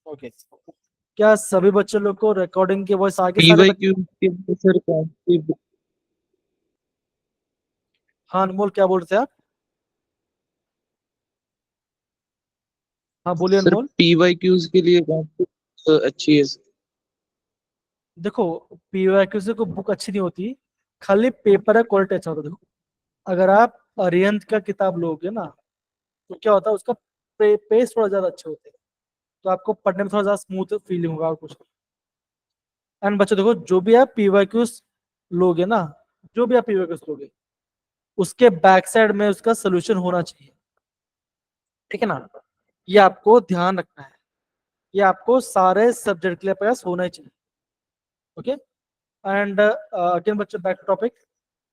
Okay, क्या सभी बच्चों लोग को रिकॉर्डिंग की वॉइस आ गई? सारे पीवाई बच्चे? क्यू के लिए सर कौन सी हाँ अनमोल, क्या बोल रहे थे आप? हाँ बोलिए सर अनमोल। पीवाई क्यूज के लिए कौन सी अच्छी है? देखो, पीवाईक्यू को बुक अच्छी नहीं होती, खाली पेपर है क्वालिटी अच्छा होता है। देखो, अगर आप अरिहंत का किताब लोगे ना, तो क्या होता है उसका पेज थोड़ा ज्यादा अच्छे होते हैं, तो आपको पढ़ने में थोड़ा ज्यादा स्मूथ फीलिंग होगा और कुछ। एंड बच्चों देखो, जो भी आप पीवाईक्यूज लोगे ना, जो भी आप पीवाईक्यूज लोगे, उसके बैक साइड में उसका सोल्यूशन होना चाहिए, ठीक है ना? ये आपको ध्यान रखना है, ये आपको सारे सब्जेक्ट के लिए पास होना ही चाहिए। ओके, एंड अगेन बच्चों, बैक टू टॉपिक।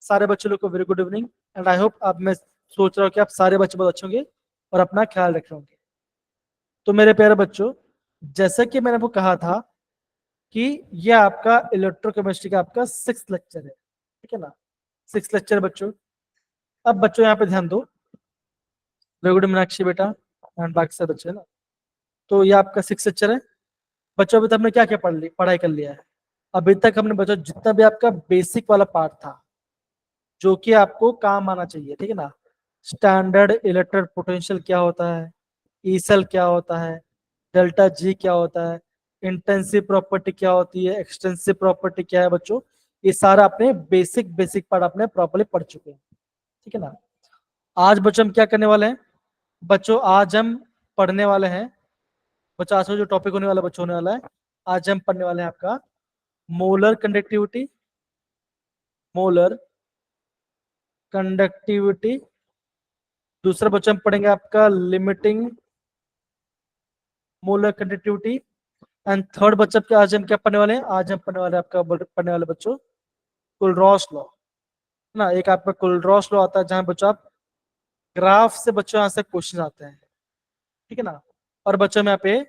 सारे बच्चों लोग को very good evening, and I hope आप, मैं सोच रहा हूँ कि आप सारे बच्चे बहुत अच्छे होंगे और अपना ख्याल रख रहे होंगे। तो मेरे प्यारे बच्चों, जैसे कि मैंने आपको कहा था कि ये आपका इलेक्ट्रोकेमिस्ट्री का आपका 6th लेक्चर है, ठीक है ना? 6th लेक्चर बच्चों। अब बच्चों यहाँ पे ध्यान दो, वेरी गुड मीनाक्षी बेटा, एंड बाकी सब बच्चे है ना। तो ये आपका 6th लेक्चर है बच्चों। अभी तक हमने क्या क्या पढ़ाई कर लिया है? अभी तक हमने बच्चों जितना भी आपका बेसिक वाला पार्ट था, जो कि आपको काम आना चाहिए, ठीक है ना? स्टैंडर्ड इलेक्ट्रिक पोटेंशियल क्या होता है, ई सेल क्या होता है, डेल्टा जी क्या होता है, इंटेंसिव प्रॉपर्टी क्या होती है, एक्सटेंसिव प्रॉपर्टी क्या है बच्चों, ये सारा अपने बेसिक बेसिक पार्ट अपने प्रॉपर्ली पढ़ चुके हैं, ठीक है ना? आज बच्चों हम क्या करने वाले हैं? बच्चों आज हम पढ़ने वाले हैं, बच्चों आज का जो टॉपिक होने वाला बच्चों होने वाला है, आज हम पढ़ने वाले हैं आपका मोलर कंडक्टिविटी, मोलर कंडक्टिविटी। दूसरा बच्चों हम पढ़ेंगे आपका limiting molar conductivity. And third बच्चा के आज हम क्या पढ़ने वाले हैं? आज हम पढ़ने वाले हैं आपका पढ़ने वाले बच्चों कुलरॉस लॉ, ना? एक आपका कुलरॉस लॉ आता है जहां बच्चों आप ग्राफ से बच्चों यहाँ से क्वेश्चन आते हैं, ठीक है ना? और बच्चों में यहाँ पे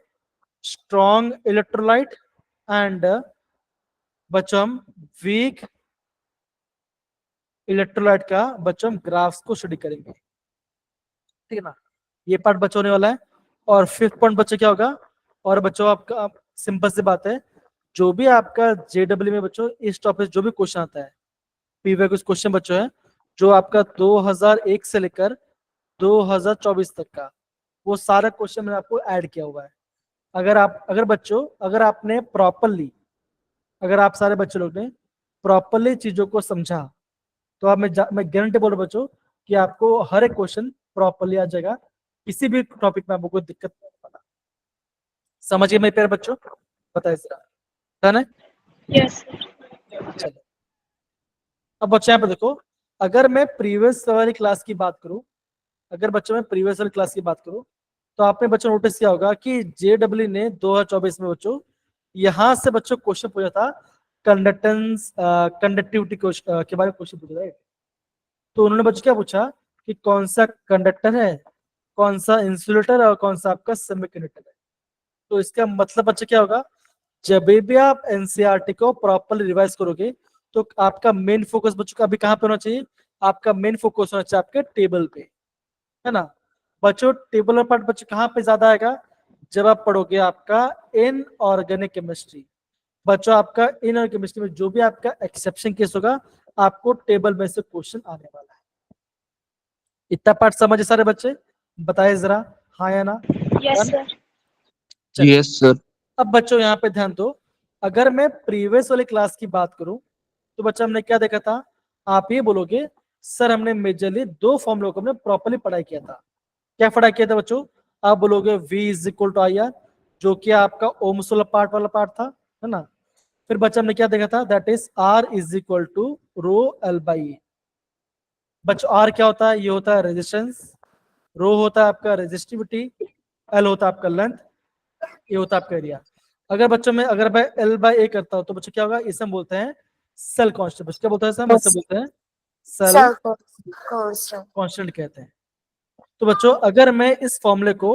स्ट्रॉन्ग इलेक्ट्रोलाइट एंड बच्चों हम वीक इलेक्ट्रोलाइट का बच्चों हम ग्राफ्स को स्टडी करेंगे, ठीक है ना? ये पार्ट बच्चों होने वाला है। और 5th पॉइंट बच्चों क्या होगा? और बच्चों आपका सिंपल सी बात है, जो भी आपका जेडब्ल्यू में बच्चों इस टॉपिक जो भी क्वेश्चन आता है, पीवे कुछ क्वेश्चन बच्चों है जो आपका 2001 से लेकर 2024 तक का, वो सारा क्वेश्चन मैंने आपको ऐड किया हुआ है। अगर बच्चों, अगर आपने प्रॉपरली, अगर आप सारे बच्चे लोग ने प्रॉपरली चीजों को समझा, तो आप मैं गारंटी बोल रहा हूं बच्चों कि आपको हर एक क्वेश्चन प्रॉपरली आ जाएगा, किसी भी टॉपिक में आपको कोई दिक्कत नहीं होगा। समझिए मेरे प्यारे बच्चों, बताइए जरा, डन है? यस चलो, अब बच्चों यहाँ पे देखो, अगर मैं प्रीवियस वाली क्लास की बात करूं, अगर बच्चों में प्रीवियस वाली क्लास की बात करूं, तो आपने बच्चों नोटिस किया होगा कि जेडब्ल्यू ने 2024 में बच्चों यहां से बच्चों क्वेश्चन पूछा था, कंडक्टेंस कंडक्टिविटी के बारे में क्वेश्चन पूछा था। तो उन्होंने बच्चों क्या पूछा कि कौन सा कंडक्टर है, कौन सा इंसुलेटर है और कौन सा आपका सेमीकंडक्टर है। तो इसका मतलब बच्चा क्या होगा? जब भी आप एनसीईआरटी को प्रॉपरली रिवाइज करोगे, तो आपका मेन फोकस बच्चों का अभी कहाँ पे होना चाहिए? आपका मेन फोकस होना चाहिए आपके टेबल पे, है ना? बच्चों टेबल पार्ट बच्चों कहाँ पे ज्यादा आएगा? जब आप पढ़ोगे आपका इन ऑर्गेनिक केमिस्ट्री। बच्चों आपका इन और केमिस्ट्री में जो भी आपका एक्सेप्शन केस होगा, आपको टेबल में से क्वेश्चन आने वाला है। इतना पार्ट समझे सारे बच्चे? बताए जरा, हाँ या ना? Yes done? सर चलिए, यस सर। अब बच्चों यहाँ पे ध्यान दो। अगर मैं प्रीवियस वाली क्लास की बात करूं, तो बच्चा हमने क्या देखा था? आप ये बोलोगे सर हमने मेजरली दो फॉर्मूलों को हमने प्रॉपरली पढ़ाई किया था। क्या पढ़ाई किया था बच्चों? आप बोलोगे V is equal to I R, जो कि आपका ओम्स वाला पार्ट था, है ना? फिर बच्चा हमने क्या देखा था? That is R is equal to rho L by A. बच्चों R क्या होता है? ये होता है रेजिस्टेंस, रो होता है आपका रेजिस्टिविटी, एल होता है आपका लेंथ, ये होता है आपका एरिया। अगर बच्चों में, अगर मैं एल बाई ए करता हूं, तो बच्चों क्या होगा? इसे हम बोलते हैं सेल कांस्टेंट। बच्चों क्या बोलते हैं इसे? इसे बोलते हैं सेल कांस्टेंट कहते हैं। तो बच्चों अगर मैं इस फॉर्मूले को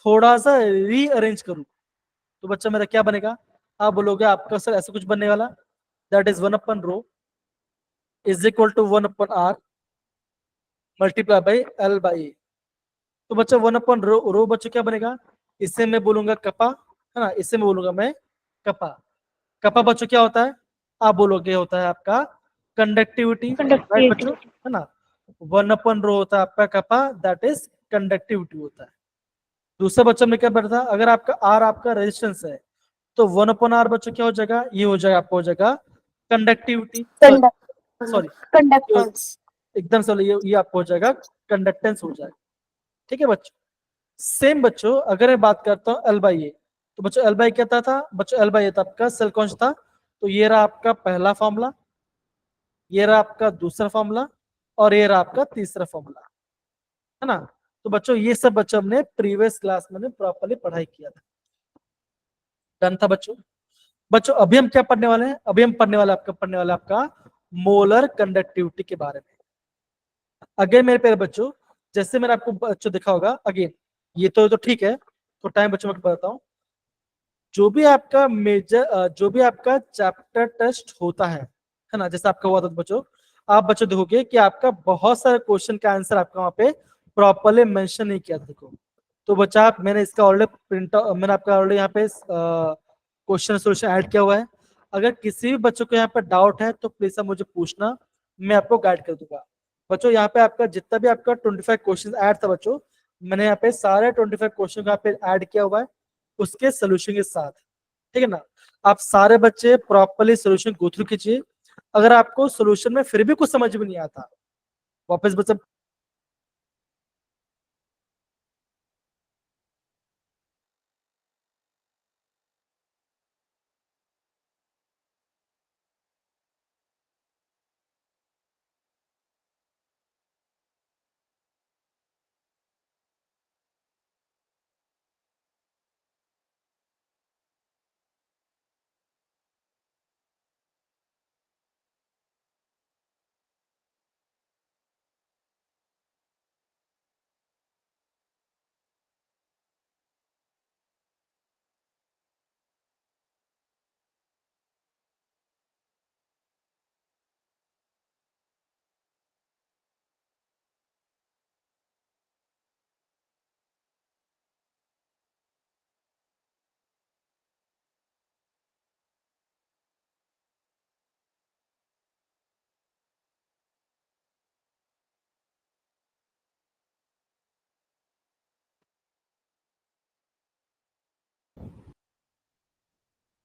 थोड़ा सा रीअरेंज करूं, तो बच्चा मेरा क्या बनेगा? आप बोलोगे आपका सर ऐसा कुछ बनने वाला, that is 1 upon rho is equal to 1 upon R multiply by L by A. तो बच्चा 1 अपन रो बच्चों क्या बनेगा? इसे मैं बोलूंगा कपा, है ना, इसे मैं बोलूंगा मैं कपा। कपा बच्चों क्या होता है, आप बोलोगे होता है आपका कंडक्टिविटी, राइट बच्चों, कंडक्टिविटी। है ना। 1/रो होता है आपका कपा, दैट इज कंडक्टिविटी होता है। दूसरा बच्चों में क्या पढ़ा था, अगर आपका आर आपका रेजिस्टेंस है तो 1/r बच्चों क्या हो जाएगा, ये हो जाएगा आपका हो जाएगा कंडक्टिविटी, सॉरी कंडक्टेंस। एकदम सही, ये आपको हो जाएगा कंडक्टेंस हो जाएगा। ठीक है बच्चों। सेम बच्चों अगर मैं बात करता हूँ एल बाई ए, तो बच्चों एल बाई क्या था बच्चों, एल बाई ए था आपका सेल कौन था, तो ये रहा आपका पहला फॉर्मूला, ये रहा आपका दूसरा फॉर्मूला, और ये रहा आपका तीसरा फॉर्मूला, है ना। तो बच्चों ये सब बच्चों हमने प्रीवियस क्लास में प्रॉपरली पढ़ाई किया था, डन था बच्चों। बच्चों अभी हम क्या पढ़ने वाले हैं, अभी हम पढ़ने वाले आपका मोलर कंडक्टिविटी के बारे में। अगेन मेरे प्यारे बच्चों, जैसे मैंने आपको बच्चों दिखा होगा, अगेन ये तो ठीक है, तो टाइम बच्चों में बताता हूँ। जो भी आपका मेजर जो भी आपका चैप्टर टेस्ट होता है ना, जैसे आपका हुआ था बच्चों, आप बच्चों देखोगे कि आपका बहुत सारे क्वेश्चन का आंसर आपका वहां पे प्रॉपरली मेंशन नहीं किया था। देखो तो बच्चा आप, मैंने इसका ऑलरेडी प्रिंट, मैंने आपका ऑलरेडी यहाँ पे क्वेश्चन सोल्यूशन ऐड किया हुआ है। अगर किसी भी बच्चों को यहाँ पे डाउट है तो प्लीज आप मुझे पूछना, मैं आपको गाइड कर दूंगा। बच्चों यहाँ पे आपका जितना भी आपका 25 क्वेश्चन ऐड था बच्चों, मैंने यहाँ पे सारे 25 क्वेश्चन को यहाँ पे ऐड किया हुआ है उसके सोल्यूशन के साथ। ठीक है ना। आप सारे बच्चे प्रॉपरली सोल्यूशन गो थ्रू कीजिए। अगर आपको सोल्यूशन में फिर भी कुछ समझ में नहीं आता, वापस बच्चे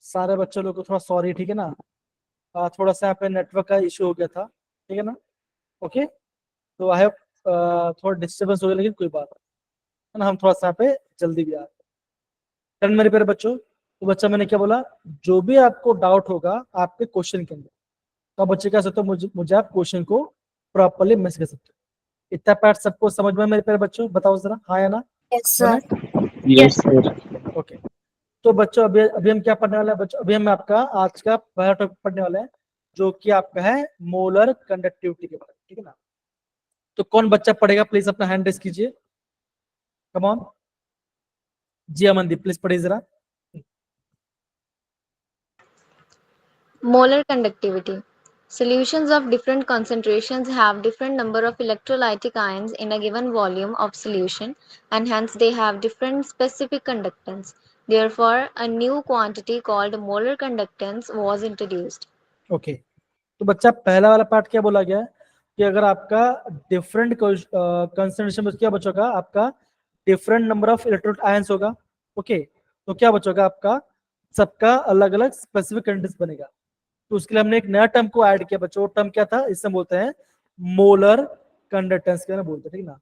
सारे बच्चों लोग को थोड़ा सॉरी, ठीक है ना। थोड़ा सा यहाँ पे नेटवर्क का इशू हो गया था, ठीक है ना। ओके, तो आई हैव थोड़ा डिस्टर्बेंस हो गया, लेकिन कोई बात नहीं, है ना, हम थोड़ा सा यहाँ पे जल्दी भी आ रहे हैं। मेरे प्यारे बच्चों, तो बच्चा मैंने क्या बोला, जो भी आपको डाउट होगा आपके क्वेश्चन के अंदर, तो आप बच्चे कह सकते हो मुझे आप क्वेश्चन को प्रॉपरली मैसेज कर सकते हो। इतना पार्ट सबको समझ में मेरे प्यारे बच्चों, बताओ जरा हाँ या ना। यस डन है? सर। Yes sir. ओके। तो बच्चों अभी अभी हम क्या पढ़ने वाले हैं बच्चों, अभी हम आपका आज का पहला टॉपिक पढ़ने वाले हैं, जो कि आपका है मोलर कंडक्टिविटी के बारे में, ठीक है ना। तो कौन बच्चा पढ़ेगा, प्लीज अपना हैंड रेस कीजिए, कम ऑन। जी अमनदीप प्लीज पढ़िए जरा। Molar conductivity. Solutions of different concentrations have different number of electrolytic ions in a given volume of solution and hence they have different specific conductance. Therefore, a new quantity called molar conductance was introduced. Okay, तो बच्चा पहला वाला part क्या बोला गया है कि अगर आपका डिफरेंट कंसंट्रेशन में क्या बचोगा, आपका different number of electrode ions होगा। ओके, तो क्या बचोगा आपका, सबका अलग अलग स्पेसिफिक कंडीशन बनेगा। तो उसके लिए हमने एक नया टर्म को ऐड किया बच्चों, टर्म क्या था, इससे बोलते हैं मोलर कंडक्टेंस के बोलते हैं, ठीक ना।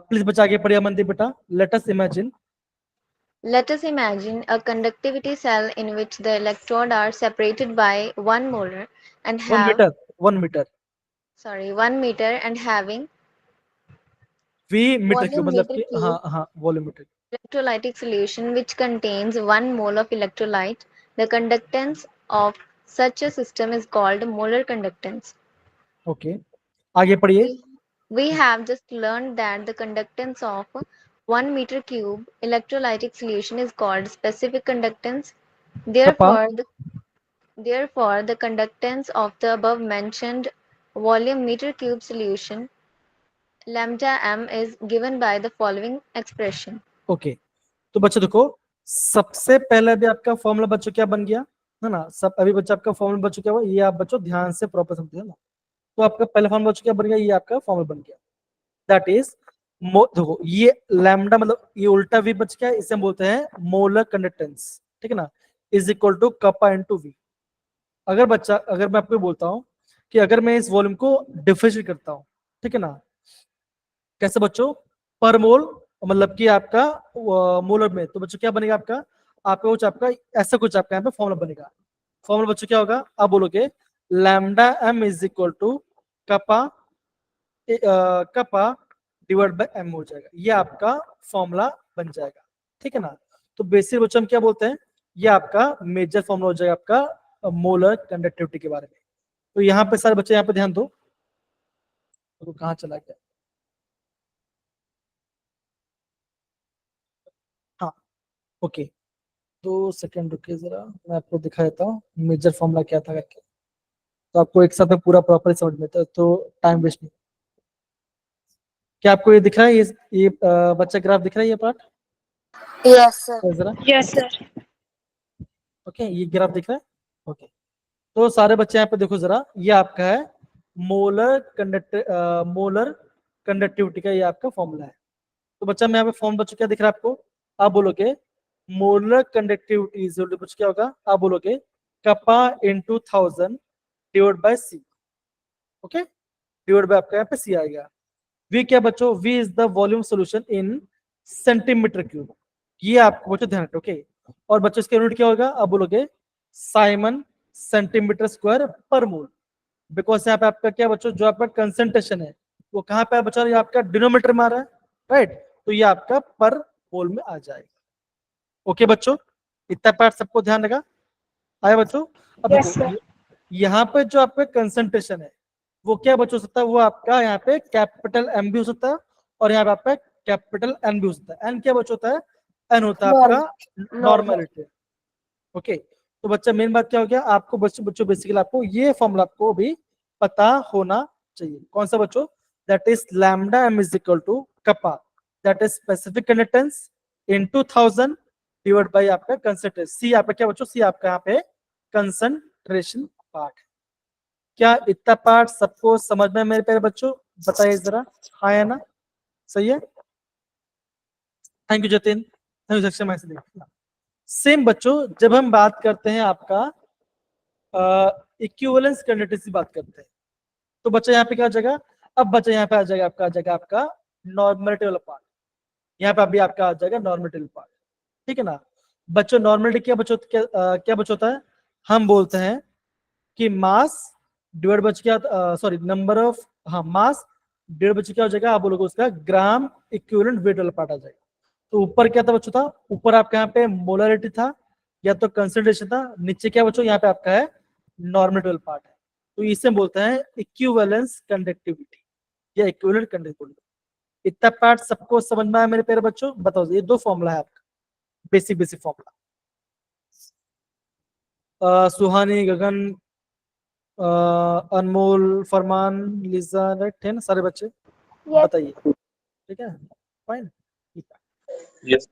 प्लीज बच्चा आगे पढ़िए मनदीप बेटा। Let us imagine, Let us imagine a conductivity cell in which the electrodes are separated by 1 molar and 1 have metre, 1 metre 1 meter and having V metre cube, volume मतलब meter कि हाँ cube हाँ volume metre. electrolytic solution which contains 1 mole of electrolyte. The conductance of such a system is called molar conductance. Okay, आगे पढ़िए। We have just learned that the conductance of 1 meter cube electrolytic solution is called specific conductance. कपा, Therefore, the conductance of the above mentioned volume meter cube solution lambda m is given by the following expression. Okay, तो बच्चों देखो, सबसे पहले भी आपका formula बच्चों क्या बन गया है ना, सब अभी बच्चा आपका फॉर्मूला बच्चों क्या हुआ, ये आप बच्चों ध्यान से प्रॉपर समझे ना। तो आपका पहला फॉर्मूला बच्चों क्या बन गया, ये आपका फॉर्मूला बन गया, दैट इज देखो ये लैम्डा मतलब ये उल्टा वी बच गया, इसे हम बोलते हैं मोलर कंडक्टेंस, ठीक है ना, is equal to kappa into V. अगर बच्चा, अगर मैं आपको बोलता हूं कि अगर मैं इस वॉल्यूम को डिफरेंशिएट करता हूं, ठीक है ना, कैसे बच्चों, पर मोल मतलब कि आपका मोलर में, तो बच्चों क्या बनेगा आपका, आपका कुछ आपका ऐसा कुछ आपका यहाँ पे फॉर्मूला बनेगा। फॉर्मूला बच्चों क्या होगा, आप बोलोगे lambda M is equal to kappa kappa divide by M हो जाएगा, ये आपका फॉर्मूला बन जाएगा, ठीक है ना। तो बेसिक बच्चों हम क्या बोलते हैं, ये आपका मेजर फॉर्मूला हो जाएगा आपका मोलर कंडक्टिविटी के बारे में। तो यहाँ पे सारे बच्चे यहाँ पे ध्यान दो, तो कहाँ चला गया, हाँ ओके, 2 सेकंड रुकिए जरा, मैं आपको दिखा देता हूँ मेजर फॉर्मूला क्या था करके, तो आपको एक साथ में पूरा प्रॉपर समझ में तो टाइम वेस्ट नहीं। क्या आपको ये दिख रहा है, ये बच्चा ग्राफ दिख रहा है, ये पार्ट Yes, sir. जरा, Yes, sir. ओके ये ग्राफ दिख रहा है, ओके। तो सारे बच्चे यहाँ पे देखो जरा, ये आपका है मोलर कंडक्टिविटी का, ये आपका फॉर्मूला है। तो बच्चा मैं यहाँ पे फॉर्म बच्चों क्या दिख रहा है आपको, आप बोलोगे मोलर कंडक्टिविटी इज बच्चों क्या होगा, आप बोलोगे kappa into 1000 divide by C, okay, divide by आपका यहाँ पे सी आएगा। वी क्या बच्चों, V is the volume solution in centimetre cube, ये आपको बच्चों ध्यान रखो, ओके। और बच्चों इसका यूनिट क्या होगा, आप बोलोगे साइमन सेंटीमीटर स्क्वायर पर मोल, बिकॉज यहाँ पे आपका क्या बच्चों, जो आपका कंसंट्रेशन है वो कहाँ पे है बच्चों, ये आपका डिनोमीटर में आ रहा है, राइट, तो ये आपका पर मोल में आ जाएगा, ओके बच्चों, इतना पार्ट सबको ध्यान रखा आया बच्चों। अब Yes, देखो sir. यहाँ पे जो आपका कंसंट्रेशन है वो क्या बच्चों हो सकता है, वो आपका यहाँ पे कैपिटल एम भी हो सकता है, और यहाँ पे आपका कैपिटल एन भी हो सकता है। एन क्या बच्चों होता है, एन होता है Normal. आपका नॉर्मलिटी, ओके। तो बच्चा मेन बात क्या हो गया, आपको बच्चों बच्चों बेसिकली आपको ये फॉर्मूला आपको भी पता होना चाहिए, कौन सा बच्चों, that is lambda M is equal to kappa, that is specific conductance into 1000 divide by आपका कंसंट्रेशन, सी आपका क्या बच्चों, सी आपका यहाँ पे कंसंट्रेशन पार्ट है। क्या इतना पार्ट सबको समझ में मेरे प्यारे बच्चों, बताइए जरा, हाँ या ना, सही है, thank you Jatin, thank you सक्षम, ऐसे देखिए सेम बच्चों, जब हम बात करते हैं आपका इक्विवेलेंस कंडक्टेंस की बात करते हैं, तो बच्चा यहाँ पे क्या आ जाएगा, अब बच्चा यहाँ पे आ जाएगा आपका, आ जाएगा आपका नॉर्मलिटी वाला पार्ट, यहाँ पे अभी आपका आ जाएगा नॉर्मलिटी वाला पार्ट, ठीक है ना। बच्चों नॉर्मलिटी क्या बच्चों, क्या बच्चों होता है, हम बोलते हैं कि मास डिवाइड बच क्या, सॉरी नंबर ऑफ, हाँ मास डिवाइड बच क्या हो जाएगा, आप बोलोगे उसका ग्राम इक्विवेलेंट वेट वाला पार्ट आ जाएगा। तो ऊपर क्या था बच्चों, था ऊपर आपका यहाँ पे मोलरिटी था या तो कंसंट्रेशन था, नीचे क्या बच्चों यहाँ पे आपका है नॉर्मल पार्ट है, तो इसे बोलते हैं इक्विवेलेंस कंडक्टिविटी या इक्विवेलेंट कंडक्टिविटी। इतना पार्ट सबको समझ में आया मेरे प्यारे बच्चों, बताओ ये दो फॉर्मूला है आपका, बेसिक बेसिक फॉर्मूला। सुहानी, गगन, अनमोल, फरमान, लिजा, राइट है ना सारे बच्चे, Yes. बताइए, ठीक है, फाइन, यस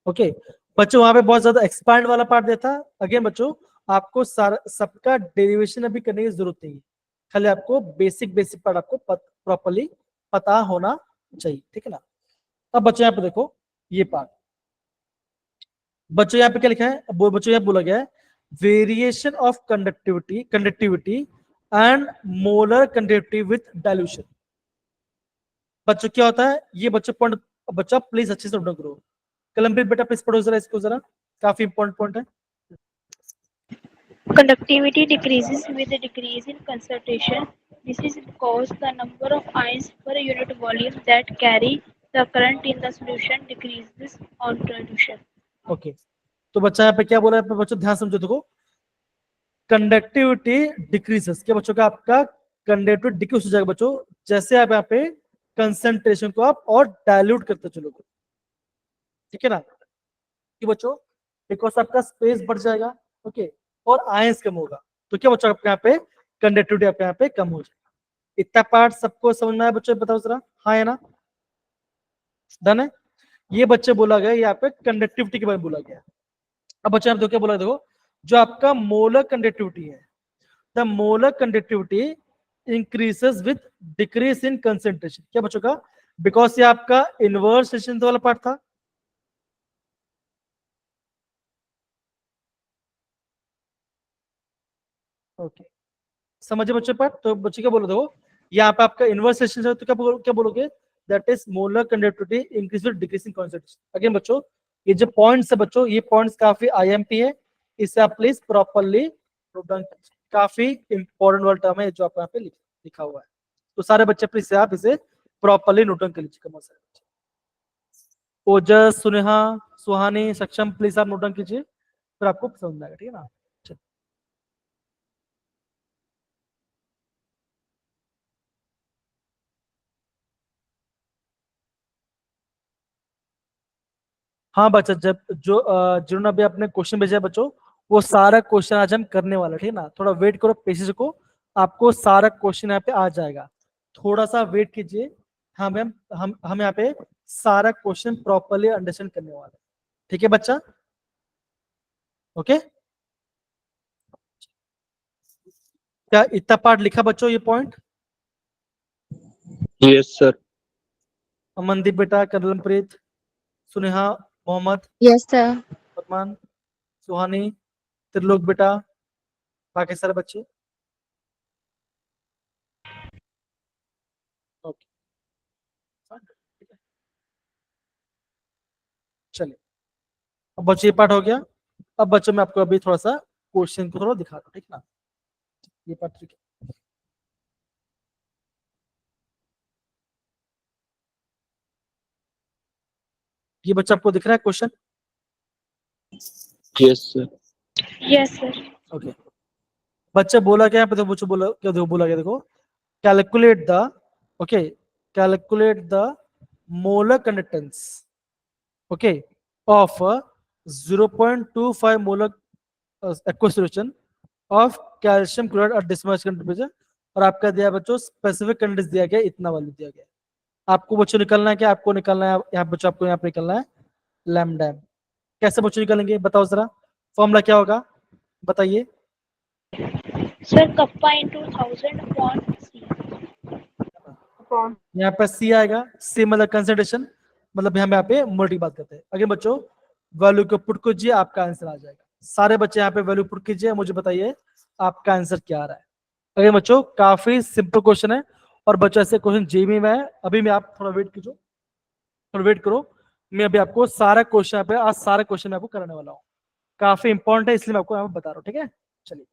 ओके। बच्चों वहां पे बहुत ज्यादा एक्सपांड वाला पार्ट देता, अगेन बच्चों आपको सारा सबका डेरिवेशन अभी करने की जरूरत नहीं है, खाली आपको बेसिक बेसिक पार्ट आपको प्रॉपर्ली पता होना चाहिए, ठीक है ना। अब बच्चों यहाँ पे देखो ये पार्ट, बच्चों यहाँ पे क्या लिखा है, बच्चों यहाँ बोला गया है variation of conductivity and molar conductivity with dilution. बच्चों क्या होता है ये बच्चों पॉइंट, बच्चा प्लीज अच्छे से नोट करो, कलमप्रीत बेटा प्लीज पढ़ो जरा इसको जरा, काफी इंपॉर्टेंट पॉइंट है। Conductivity decreases with a decrease in concentration. This is because the number of ions per unit volume that carry the current in the solution decreases on dilution. Okay तो बच्चा यहाँ पे क्या बोला है, बच्चों ध्यान समझो, देखो कंडक्टिविटी डिक्रीजेस, क्या बच्चों का आपका कंडक्टिविटी डिक्रीज हो जाएगा बच्चों, जैसे आप यहाँ पे कंसंट्रेशन को आप और डायल्यूट करते चलोगे, ठीक है ना, कि बच्चों बिकॉज आपका स्पेस बढ़ जाएगा, ओके, और आयंस कम होगा, तो क्या बच्चों आपके यहाँ पे कंडक्टिविटी आपके यहाँ पे कम हो जाएगा। इतना पार्ट सबको समझ में आया बच्चों, बताओ जरा, हाँ है ना, डन है। ये बच्चे बोला गया यहाँ पे कंडक्टिविटी के बारे में बोला गया। अब बच्चे आप देखो क्या बोला, देखो जो आपका मोलर कंडक्टिविटी है, the molar conductivity increases with decrease in concentration. क्या बच्चों का, बिकॉज ये आपका इनवर्स रिलेशन वाला पार्ट था। ओके समझे बच्चे पार्ट। तो बच्चे क्या बोलो, देखो यहाँ पे आपका इनवर्स रिलेशन है, तो क्या बोलोगे, that is molar conductivity increase with decreasing concentration. Again बच्चों ये जो पॉइंट्स है बच्चों, ये पॉइंट्स काफी आईएमपी है, इसे आप प्लीज प्रॉपर्ली नोट डाउन कीजिए। काफी इंपॉर्टेंट वाला टर्म है जो आप यहाँ पे लिखा हुआ है, तो सारे बच्चे प्लीज आप इसे प्रॉपर्ली नोट डाउन कर लीजिए। कम सारे बच्चे, ओजस, सुनेहा, सुहानी, सक्षम, प्लीज आप नोट डाउन कीजिए, फिर आपको समझ आएगा, ठीक है ना। चलिए। हाँ बच्चा, जब जो जिन्होंने अभी अपने क्वेश्चन भेजा है बच्चों, वो सारा क्वेश्चन आज हम करने वाले, ठीक है ना। थोड़ा वेट करो, पेशेंस को, आपको सारा क्वेश्चन यहाँ पे आ जाएगा। थोड़ा सा वेट कीजिए, हम यहाँ पे सारा क्वेश्चन प्रॉपर्ली अंडरस्टैंड करने वाले हैं, ठीक है बच्चा। ओके, क्या इतना पार्ट लिखा बच्चों, ये पॉइंट? Yes, sir. अमनदीप बेटा, करलमप्रीत, सुनेहा, मोहम्मद, Yes, sir. फरमान, सुहानी, त्रिलोक बेटा, बाकी सारे बच्चे। ओके चलिए, अब बच्चों ये पार्ट हो गया। अब बच्चों मैं आपको अभी थोड़ा सा क्वेश्चन को थोड़ा दिखा दूं, ठीक ना। ये पार्ट ठीक है। ये बच्चा आपको दिख रहा है question? Yes, sir. Yes, sir. Okay, बच्चा बोला क्या, यहाँ पे बच्चों बोला क्या, देखो बोला क्या, देखो calculate the, okay calculate the molar conductance, okay of 0.25 molar aqua solution of calcium chloride at decimal temperature. और आपका दिया बच्चों स्पेसिफिक कंडीशन दिया गया, इतना वैल्यू दिया गया। आपको बच्चों निकलना है क्या, आपको निकलना है यहाँ बच्चों, आपको यहाँ पे निकलना है लैम्डा। कैसे बच्चों निकलेंगे बताओ जरा, फॉर्मूला क्या होगा बताइए। Sir, kappa into 1000 upon C. यहाँ पे सी आएगा, सी मतलब कंसंट्रेशन, मतलब यहाँ पे मोल्टी बात करते हैं। अगेन बच्चों वैल्यू को पुट कीजिए, आपका आंसर आ जाएगा। सारे बच्चे यहाँ पे वैल्यू पुट कीजिए, मुझे बताइए आपका आंसर क्या आ रहा है। अगेन बच्चों काफी सिंपल क्वेश्चन है, और बच्चों ऐसे क्वेश्चन जेईई में है। अभी मैं आप थोड़ा वेट कीजिए, थोड़ा वेट करो, मैं अभी आपको सारा क्वेश्चन पे, आज सारे क्वेश्चन मैं आपको कराने वाला हूँ। काफी इंपॉर्टेंट है, इसलिए मैं आपको यहाँ पे बता रहा हूँ, ठीक है। चलिए,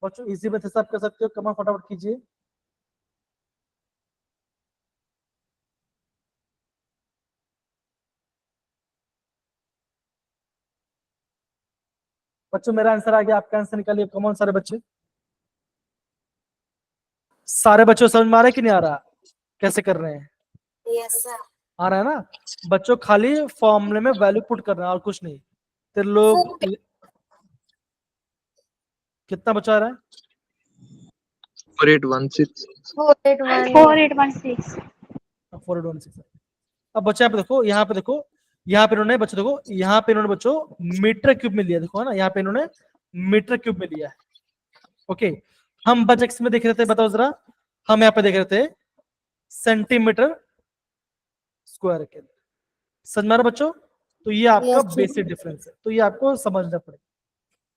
बच्चों इजी में हिसाब कर सकते हो, कमा फटाफट कीजिए। बच्चों मेरा आंसर आ गया, आपका आंसर निकालिए, कमॉन सारे बच्चे। सारे बच्चों समझ में आ रहा है कि नहीं आ रहा, कैसे कर रहे हैं? Yes, sir. आ रहा है ना बच्चों, खाली फॉर्मूले में वैल्यू पुट करना है और कुछ नहीं। तो लोग कितना बचा रहा है? 4816. 481. 4816. 4816। अब बच्चे यहाँ पे देखो, यहाँ पे देखो, यहाँ पे इन्होंने बच्चों देखो, यहाँ पे इन्होंने बच्चों मीटर क्यूब में लिया, देखो है ना, यहाँ पे इन्होंने मीटर क्यूब में लिया है। ओके, हम बच में देख रहे थे, बताओ जरा, हम यहाँ पे देख रहे थे सेंटीमीटर स्क्वायर के, समझ में आ रहा बच्चों? तो ये आपका Yes, sir. बेसिक डिफरेंस है, तो ये आपको समझना पड़ेगा।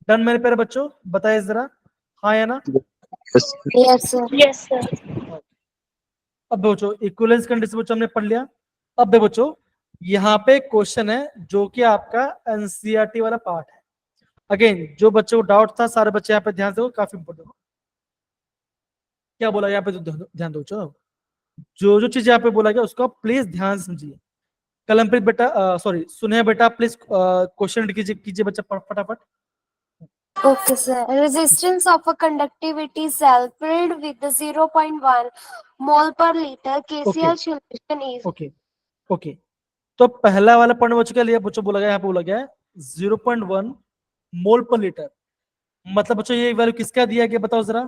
डन मेरे प्यारे बच्चों, बताइए जरा, हाँ या ना। Yes, sir. Yes, sir. Yes, sir. अब बच्चों इक्विवेलेंस कंडीशन बच्चों हमने पढ़ लिया। अब देखो बच्चों यहाँ पे क्वेश्चन है जो कि आपका एनसीईआरटी वाला पार्ट है। अगेन जो बच्चों को डाउट था, सारे बच्चे यहाँ पे ध्यान दो, काफी इंपोर्टेंट। क्या बोला यहाँ पे, ध्यान दो, चलो जो जो चीज यहाँ पे बोला गया उसको प्लीज ध्यान से समझिए। कलमप्रीत बेटा, सॉरी सुने बेटा, प्लीज क्वेश्चन कीजिए बच्चा फटाफट। Okay, sir. Resistance of a conductivity cell filled with the 0.1 mole per liter KCl solution is. Okay okay, तो पहला वाला पॉइंट बच्चों क्या लिया, बच्चों बोला गया, यहाँ पे बोला गया है 0.1 मोल पर लीटर। मतलब बच्चों ये वैल्यू किसका दिया गया बताओ जरा,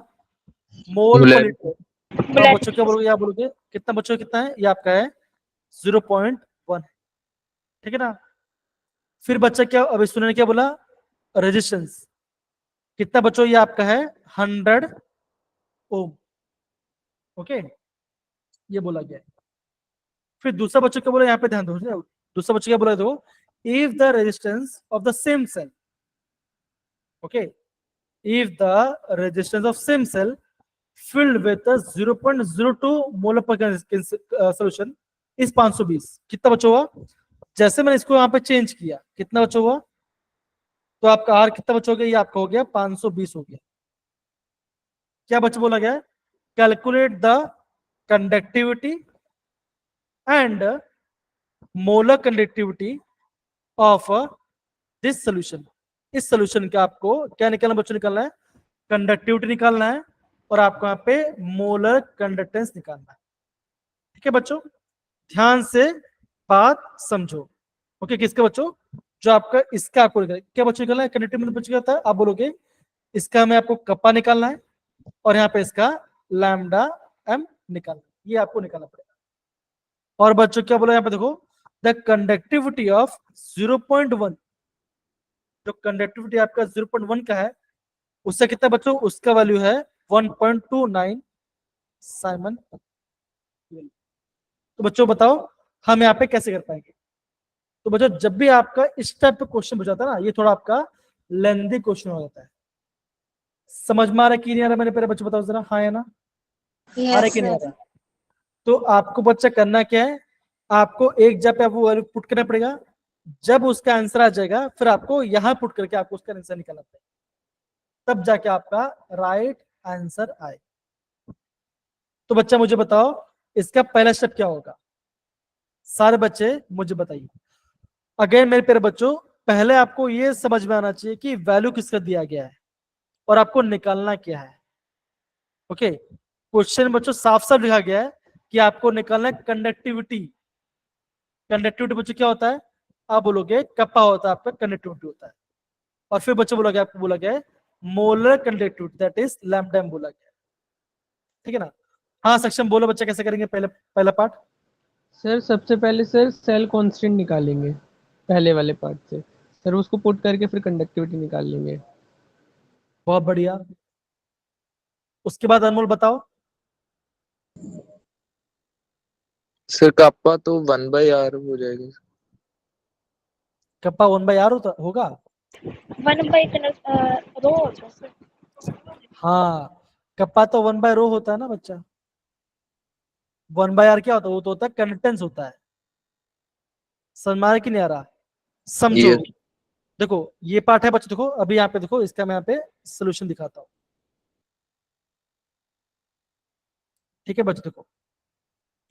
मोल पर मोलर लीटर। तो आप बच्चों क्या बोलोगे, यहाँ बोलोगे कितना बच्चों, कितना है ये आपका है 0.1, ठीक है ना। फिर बच्चा क्या, अभी सुनने ने क्या बोला, रेजिस्टेंस कितना बच्चों, ये आपका है 100 ओम, ओके, ये बोला गया है। फिर दूसरा बच्चों क्या बोला, यहाँ पे ध्यान दो, दूसरा बच्चों क्या बोला देखो, if the resistance of the same cell, okay, if the resistance of same cell filled with a 0.02 molar per solution is 520, कितना बचा हुआ, जैसे मैंने इसको यहाँ पे चेंज किया कितना बचा हुआ, तो आपका आर कितना बचा हो गया, ये आपका हो गया 520 हो गया। क्या बचा बोला गया, calculate the conductivity and molar conductivity of this solution. इस सोल्यूशन का आपको क्या निकालना बच्चों, निकालना है कंडक्टिविटी निकालना है, और आपको यहाँ पे मोलर कंडक्टेंस निकालना है। ठीक है बच्चों, ध्यान से बात समझो। ओके, किसके बच्चों, जो आपका इसका आपको क्या बच्चों निकालना है, कंडक्टिविटी बच्चों क्या होता है, आप बोलोगे इसका हमें आपको कप्पा निकालना है, और यहाँ पे इसका लैम्डा एम निकालना है, ये आपको निकालना पड़ेगा। और बच्चों क्या बोला यहाँ पे देखो, द कंडक्टिविटी ऑफ 0.1, जो कंडक्टिविटी आपका 0.1 का है, उससे कितना बच्चों, उसका वैल्यू है 1.29 साइमन। तो बच्चों बताओ हम यहाँ पे कैसे कर पाएंगे। तो बच्चों जब भी आपका इस टाइप का क्वेश्चन हो जाता है ना, ये थोड़ा आपका लेंदी क्वेश्चन हो जाता है। समझ में आ रहा है कि नहीं आ रहा, मैंने पहले बच्चों बताओ जरा, हाँ या ना, आ रहा है Yes, कि नहीं आ sir. रहा। तो आपको बच्चा करना क्या है, आपको एक जगह पे आपको वैल्यू पुट करना पड़ेगा, जब उसका आंसर आ जाएगा फिर आपको यहाँ पुट करके आपको उसका आंसर निकालना पड़ेगा, तब जाके आपका राइट आंसर आए। तो बच्चा मुझे बताओ इसका पहला स्टेप क्या होगा, सारे बच्चे मुझे बताइए। अगेन मेरे प्यारे बच्चों, पहले आपको ये समझ में आना चाहिए कि वैल्यू किसका दिया गया है और आपको निकालना क्या है। ओके, क्वेश्चन बच्चों साफ साफ लिखा गया है कि आपको निकालना है कंडक्टिविटी। कंडक्टिविटी बच्चों क्या होता है, आप बोलोगे कप्पा होता है आपका, कंडक्टिविटी होता है। और फिर बच्चों बोला गया, आपको बोला गया है molar conductivity, that is lambda M बोला गया, ठीक है ना। हाँ सक्षम बोलो बच्चा, कैसे करेंगे पहले पहला पार्ट। सर सबसे पहले सर सेल कांस्टेंट निकालेंगे पहले वाले पार्ट से, सर उसको पुट करके फिर कंडक्टिविटी निकाल लेंगे। बहुत बढ़िया, उसके बाद अनमोल बताओ। सर कप्पा तो 1/r हो जाएगा। कप्पा 1/r होता होगा, 1 by रो होता है सर। हाँ कप्पा तो 1/रो होता है ना बच्चा। 1/r क्या होता है, वो तो होता है कंडक्टेंस होता है। समझ में आ रहा है कि नहीं आ रहा, समझो। Yes. देखो ये पार्ट है बच्चों, देखो अभी यहाँ पे देखो, इसका मैं यहाँ पे सोल्यूशन दिखाता हूँ। ठीक है बच्चों, देखो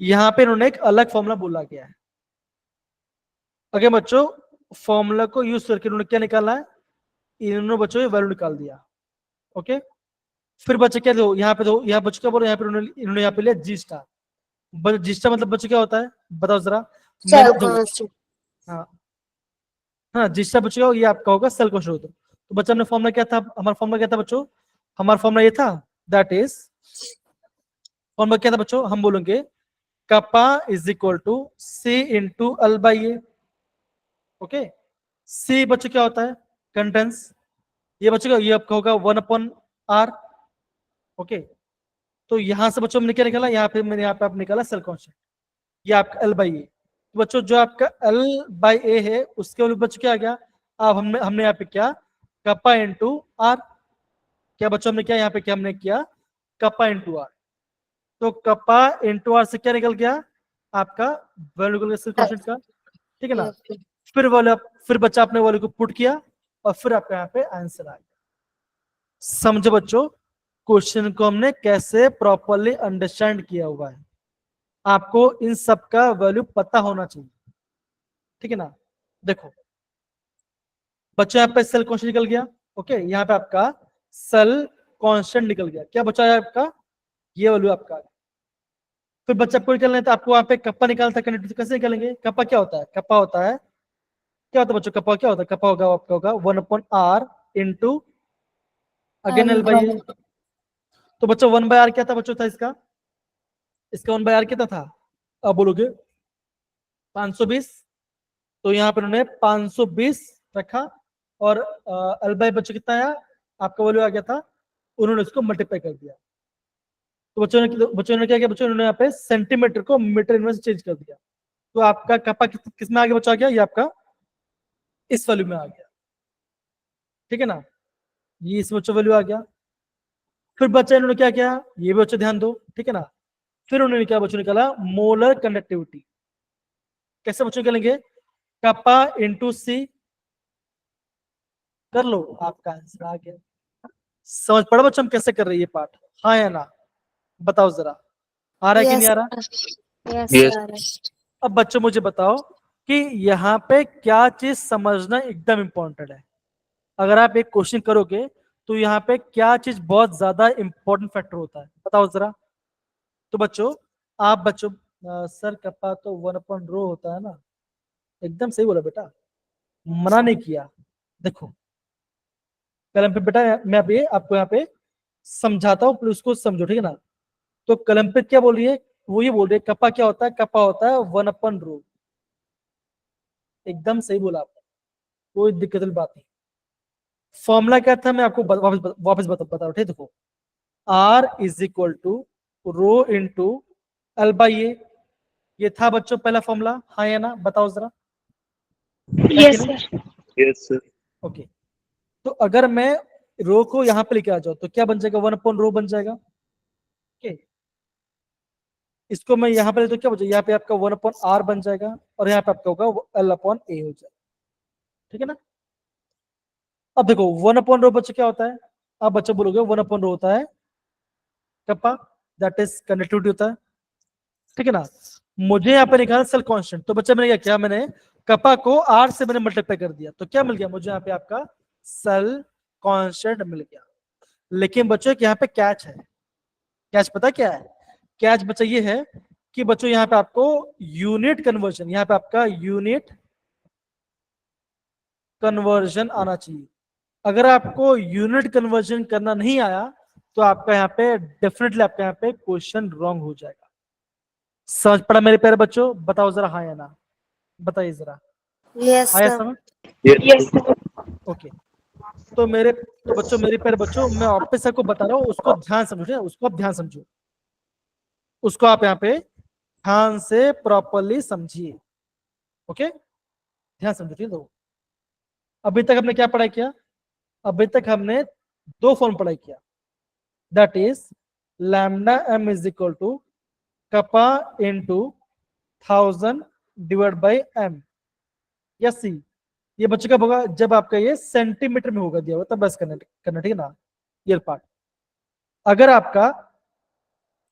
यहाँ पे इन्होंने एक अलग फॉर्मूला बोला गया है। अगर बच्चों फॉर्मूला को यूज करके इन्होंने क्या निकाला है, इन्होंने बच्चों ये वैल्यू निकाल दिया। ओके, फिर बच्चे क्या दो यहाँ पे, दो यहाँ बच्चों क्या बोलो, यहाँ पे इन्होंने यहाँ पे लिया जी स्टार। जी स्टार मतलब बच्चों क्या होता है बताओ जरा। Cell देखो, constant. हाँ हाँ, जी स्टार बच्चों ये आपका होगा सेल क्वेश्चन होता। तो बच्चा हमने फॉर्मूला क्या था, हमारा फॉर्मूला क्या था बच्चों, हमारा फॉर्मूला ये था, दैट इज फॉर्मूला क्या था बच्चों, हम बोलेंगे kappa is equal to C into L by A. Okay, C बच्चों क्या होता है, कंडेंस, ये बच्चों का ये आपका होगा 1/r। ओके, तो यहां से बच्चों हमने क्या निकाला, यहाँ पे मैंने यहाँ पे आप निकाला सेल कांस्टेंट, ये आपका एल बाई ए। तो बच्चों जो आपका एल बाई ए है उसके वाले बच्चों क्या आ गया, अब हमने हमने यहाँ पे क्या कप्पा इंटू आर, क्या बच्चों हमने क्या यहाँ पे क्या हमने किया कप्पा इंटू आर। तो कप्पा इंटू आर से क्या निकल गया आपका वैल्यू निकल गया सेल कांस्टेंट का, ठीक है ना। Yes. फिर बच्चा अपने वैल्यू को पुट किया और फिर आपका यहाँ पे आंसर आ गया। समझो बच्चों क्वेश्चन को हमने कैसे प्रॉपरली अंडरस्टैंड किया हुआ है, आपको इन सब का वैल्यू पता होना चाहिए, ठीक है ना। देखो बच्चों यहाँ पे सेल कांस्टेंट निकल गया। ओके, यहाँ पे आपका सेल कांस्टेंट निकल गया, क्या बचा है आपका, ये वैल्यू आपका। फिर बच्चा आपको निकालना है तो आपको वहां पे कप्पा निकालता है कंडक्टिविटी, कैसे निकालेंगे? कप्पा क्या होता है? कप्पा होता है, क्या होता है बच्चों? कप्पा क्या होता है? कप्पा होगा आपका होगा 1/r into again L by A. तो बच्चों 1/r क्या था बच्चों? था इसका 1/r कितना था? अब बोलोगे 520, तो यहाँ पर उन्होंने 520 रखा और एल बाई बच्चों कितना आया आपका वैल्यू आ गया था, उन्होंने उसको मल्टीप्लाई कर दिया। तो बच्चों ने क्या किया? बच्चों ने यहाँ पे सेंटीमीटर को मीटर में चेंज कर दिया। तो आपका कप्पा किस में आ गया बच्चों? आ गया ये आपका इस वैल्यू में आ गया, ठीक है ना? ये इस बच्चों वैल्यू आ गया। फिर बच्चा इन्होंने क्या किया, ये भी बच्चों ध्यान दो, ठीक है ना? फिर उन्होंने क्या बच्चों निकाला? Molar conductivity. कैसे बच्चों निकालेंगे? कप्पा इंटू सी, कर लो, आपका आंसर आ गया। समझ पड़ा बच्चों हम कैसे कर रहे हैं ये पार्ट? हाँ या ना बताओ जरा, आ रहा है कि नहीं आ रहा? Yes, Yes. sir. अब बच्चों मुझे बताओ कि यहाँ पे क्या चीज समझना एकदम इंपॉर्टेंट है। अगर आप एक क्वेश्चन करोगे तो यहाँ पे क्या चीज बहुत ज्यादा इंपॉर्टेंट फैक्टर होता है, बताओ जरा। तो बच्चों आप बच्चों सर कप्पा तो 1/रो होता है ना, एकदम सही बोला बेटा, मना नहीं किया। देखो कलम पे बेटा मैं अभी आपको यहाँ पे समझाता हूँ, उसको समझो, ठीक है ना? तो कलम पे क्या बोल रही है? वो ये बोल रही है कप्पा क्या होता है? कप्पा होता है 1/रो। एकदम सही बोला आपने, कोई दिक्कत वाली बात नहीं। फॉर्मूला क्या था मैं आपको वापस बता रहा हूँ, ठीक है? देखो R is equal to rho into L by A, ये था बच्चों पहला फॉर्मूला, हाँ या ना बताओ जरा, है कि Yes, नहीं? sir. Yes, sir. ओके, तो अगर मैं रो को यहाँ पे लेके आ जाऊँ तो क्या बन जाएगा? 1/रो बन जाएगा। ओके, इसको मैं यहाँ पे ले तो क्या बचेगा? यहाँ पे आपका 1/r बन जाएगा और यहाँ पे आपका होगा L/A हो जाएगा, ठीक है ना? अब देखो 1/रो बच्चे क्या होता है? आप बच्चे बोलोगे 1/रो होता है कप्पा, दैट इज कंडक्टिविटी होता है, ठीक है ना? मुझे यहाँ पे निकालना सेल कांस्टेंट, तो बच्चा मैंने क्या किया? मैंने कप्पा को r से मैंने मल्टीप्लाई कर दिया, तो क्या मिल गया मुझे? यहाँ पे आपका सेल कांस्टेंट मिल गया। लेकिन बच्चों यहाँ पे कैच है। कैच पता क्या है? कैच बच्चा ये है कि बच्चों यहाँ पे आपको यूनिट कन्वर्जन, यहाँ पे आपका यूनिट कन्वर्जन आना चाहिए। अगर आपको यूनिट कन्वर्जन करना नहीं आया तो आपका यहाँ पे डेफिनेटली आपका यहाँ पे क्वेश्चन रॉन्ग हो जाएगा। समझ पड़ा मेरे प्यारे बच्चों? बताओ जरा हाँ या ना, बताइए जरा, Yes, आया sir. समझ? Yes, Yes, sir. sir. Okay, तो बच्चों मेरे प्यारे बच्चों मैं वापस आपको बता रहा हूँ, उसको ध्यान समझो, उसको आप ध्यान समझो, उसको आप यहाँ पे ध्यान से प्रॉपरली समझिए। ओके, ध्यान समझो, ठीक है? अभी तक हमने क्या पढ़ाई किया? अभी तक हमने दो फॉर्म पढ़ाई किया, that is lambda m is equal to kappa into 1000 divide by m या c। ये बच्चे कब होगा? जब आपका ये सेंटीमीटर में होगा दिया हुआ, तब बस करना, ठीक है ना? ये पार्ट अगर आपका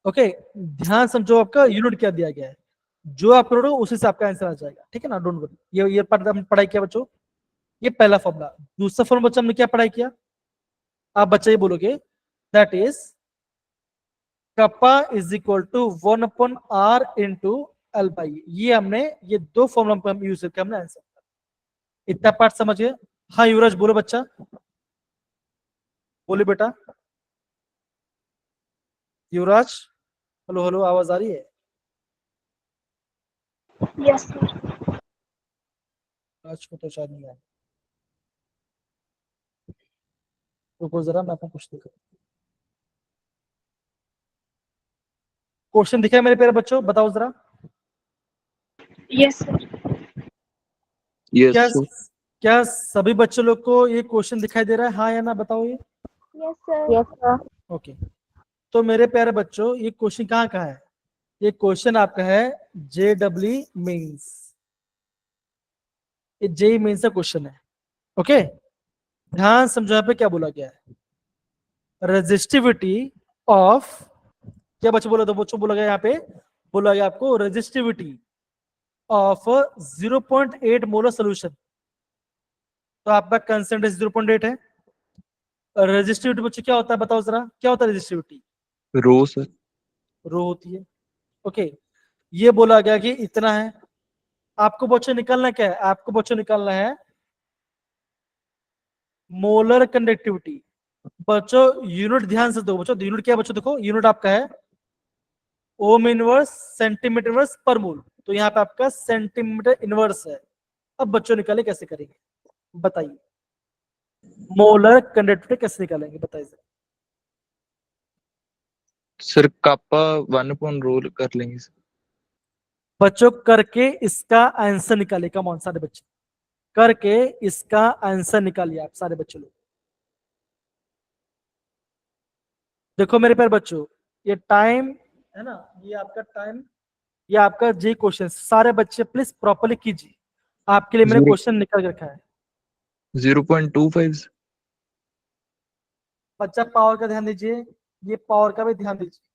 ओके, ध्यान समझो, आपका यूनिट क्या दिया गया है, जो आप करोगे उसी से आपका आंसर आ जाएगा, ठीक है ना? डोंट वरी, ये पार्ट हमने पढ़ाई किया बच्चों, ये पहला फॉर्मूला। दूसरा फॉर्मूला बच्चा हमने क्या पढ़ाई किया? आप बच्चे ये बोलोगे that is kappa is equal to 1/r into L by. ये दो फॉर्मूला हम यूज करके हमने आंसर, इतना पार्ट समझिए। हाँ युवराज बोलो बच्चा, बोले बेटा युवराज, हेलो हेलो, आवाज आ रही है? Yes, sir. युवराज को तो शायद नहीं आया, रुको जरा मैं आपको कुछ दिखा। क्वेश्चन दिखा है मेरे प्यारे बच्चों? बताओ जरा, Yes, sir. Yes, क्या sir. क्या सभी बच्चों लोग को ये क्वेश्चन दिखाई दे रहा है? हाँ या ना बताओ ये। Yes, sir. Yes, sir. Okay, तो मेरे प्यारे बच्चों ये क्वेश्चन कहाँ का है? ये क्वेश्चन आपका है JEE मेंस, ये JEE मेंस का क्वेश्चन है। ओके, ध्यान समझो यहाँ पे क्या बोला गया है, रेजिस्टिविटी ऑफ, क्या बच्चों बोला? तो बच्चों बोला गया यहाँ पे, बोला गया आपको रेजिस्टिविटी ऑफ 0.8 मोलर सोल्यूशन। तो आपका कंसेंट 0.8 है। रेजिस्टिविटी बच्चों क्या होता है बताओ जरा, क्या होता है रेजिस्टिविटी? Row, sir. रो होती है, ओके, ये बोला गया कि इतना है। आपको बच्चों निकालना क्या है? आपको बच्चों निकालना है मोलर कंडक्टिविटी। बच्चों यूनिट ध्यान से दो बच्चों, यूनिट क्या है बच्चों? देखो यूनिट आपका है ओम इनवर्स सेंटीमीटर इनवर्स पर मोल, तो यहाँ पे आपका सेंटीमीटर इनवर्स है। अब बच्चों निकाले कैसे करेंगे बताइए, मोलर कंडक्टिविटी कैसे निकालेंगे बताइए सर। सर कापा 1/रो कर लेंगे सर। बच्चों करके इसका आंसर निकालिए, कम ऑन सारे बच्चे करके इसका आंसर निकालिए आप सारे बच्चे लोग। देखो मेरे प्यारे बच्चों, ये टाइम है ना, ये आपका टाइम, ये आपका जी क्वेश्चन, सारे बच्चे प्लीज प्रॉपर्ली कीजिए, आपके लिए मैंने जीरो क्वेश्चन निकाल के रखा है। 0.25। बच्चा पावर का ध्यान दीजिए, ये पावर का भी ध्यान दीजिए। -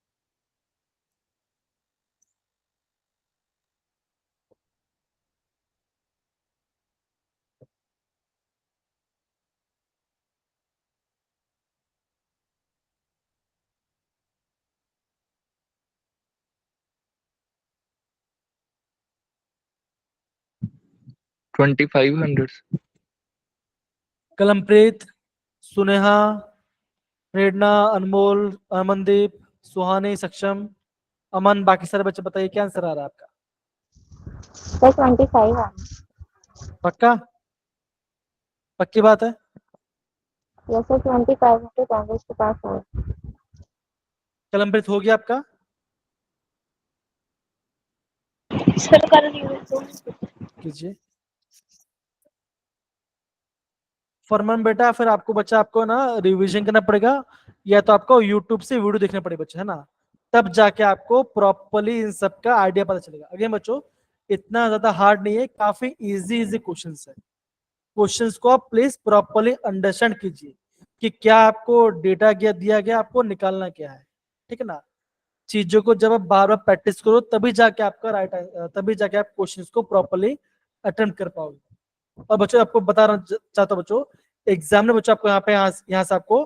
2500। कलमप्रीत, सुनेहा, प्रेरणा, अनमोल, अमनदीप, सुहानी, सक्षम, अमन, बाकी सारे बच्चे बताइए क्या आंसर आ रहा है आपका? सर 25 है। पक्का? पक्की बात है? Yes sir 25 into 10 to power 4। कलमप्रीत हो गया आपका? सर कर रही हूँ तो। कीजिए फरमान बेटा, फिर आपको बच्चा आपको ना रिवीजन करना पड़ेगा, या तो आपको यूट्यूब से वीडियो देखना पड़ेगा बच्चा, है ना, तब जाके आपको प्रॉपर्ली इन सब का आइडिया पता चलेगा। अगेन बच्चों, इतना ज्यादा हार्ड नहीं है, काफी इजी इजी क्वेश्चंस है। क्वेश्चंस को आप प्लीज प्रॉपर्ली अंडरस्टैंड कीजिए कि क्या आपको डेटा दिया गया, आपको निकालना क्या है, ठीक है ना। चीजों को जब आप बार बार प्रैक्टिस करो तभी जाके आपका राइट, तभी जाके आप क्वेश्चंस को प्रॉपर्ली अटेम्प्ट कर पाओगे। और बच्चों आपको बता चाहता हूँ बच्चों, एग्जाम में बच्चों आपको यहाँ से आपको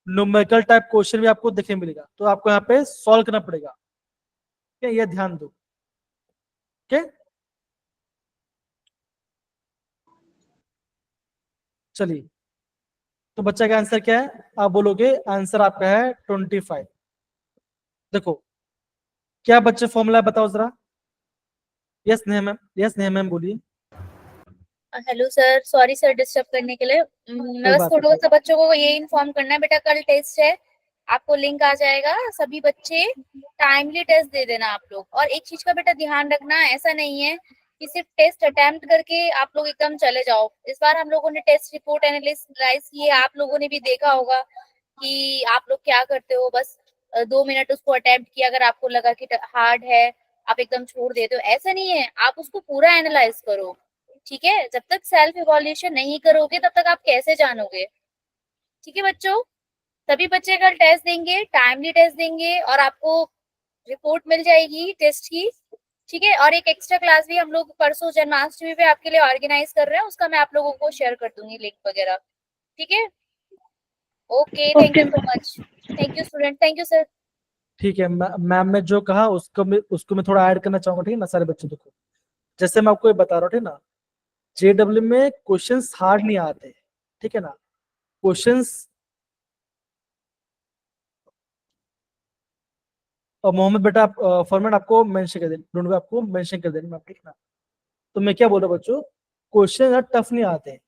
न्यूमेरिकल टाइप क्वेश्चन भी आपको देखने मिलेगा, तो आपको यहाँ पे सॉल्व करना पड़ेगा, ठीक है, ये ध्यान दो। ठीक, चलिए, तो बच्चा का आंसर क्या है आप बोलोगे? आंसर आपका है 25। देखो क्या बच्चे फॉर्मूला बताओ जरा। Yes Neha ma'am, yes Neha ma'am बोलिए। Hello sir, sorry sir disturb करने के लिए। कोई मैं बस बात थोड़ा नहीं। सा बच्चों को ये इन्फॉर्म करना है, बेटा कल टेस्ट है, आपको लिंक आ जाएगा, सभी बच्चे टाइमली टेस्ट दे देना आप लोग। और एक चीज का बेटा ध्यान रखना, ऐसा नहीं है कि सिर्फ टेस्ट अटेम्प्ट करके आप लोग एकदम चले जाओ। इस बार हम लोगों ने टेस्ट रिपोर्ट एनालाइज की है, आप लोगों ने भी देखा होगा कि आप लोग क्या करते हो, बस 2 मिनट उसको अटेम्प्ट किया, अगर आपको लगा कि हार्ड है आप एकदम छोड़ देते हो, ऐसा नहीं है, आप उसको पूरा एनालाइज करो। ठीक है, जब तक सेल्फ इवोल्यूशन नहीं करोगे तब तक आप कैसे जानोगे। ठीक है बच्चों, सभी बच्चे कल टेस्ट देंगे, टाइमली टेस्ट देंगे और आपको रिपोर्ट मिल जाएगी टेस्ट की। ठीक है, और एक एक्स्ट्रा क्लास भी हम लोग परसों जन्माष्टमी पे आपके लिए ऑर्गेनाइज कर रहे हैं, उसका मैं आप लोगों को शेयर कर दूंगी लिंक वगैरह। ठीक है, okay, thank you so much. Thank you student, thank you sir. ठीक है, मैम ने जो कहा उसको मैं थोड़ा ऐड करना चाहूंगा, ठीक है ना सारे बच्चों को। जैसे मैं आपको ये बता रहा हूँ, ठीक है ना, जेडब्ल्यू में क्वेश्चंस हार्ड नहीं आते, ठीक है ना। क्वेश्चंस और मोहम्मद बेटा आप फॉर्मेट आपको मेंशन कर देना, डोंट वरी, आपको मेंशन कर देना, ठीक है ना। तो मैं क्या बोल रहा हूँ बच्चों, क्वेश्चन टफ नहीं आते हैं,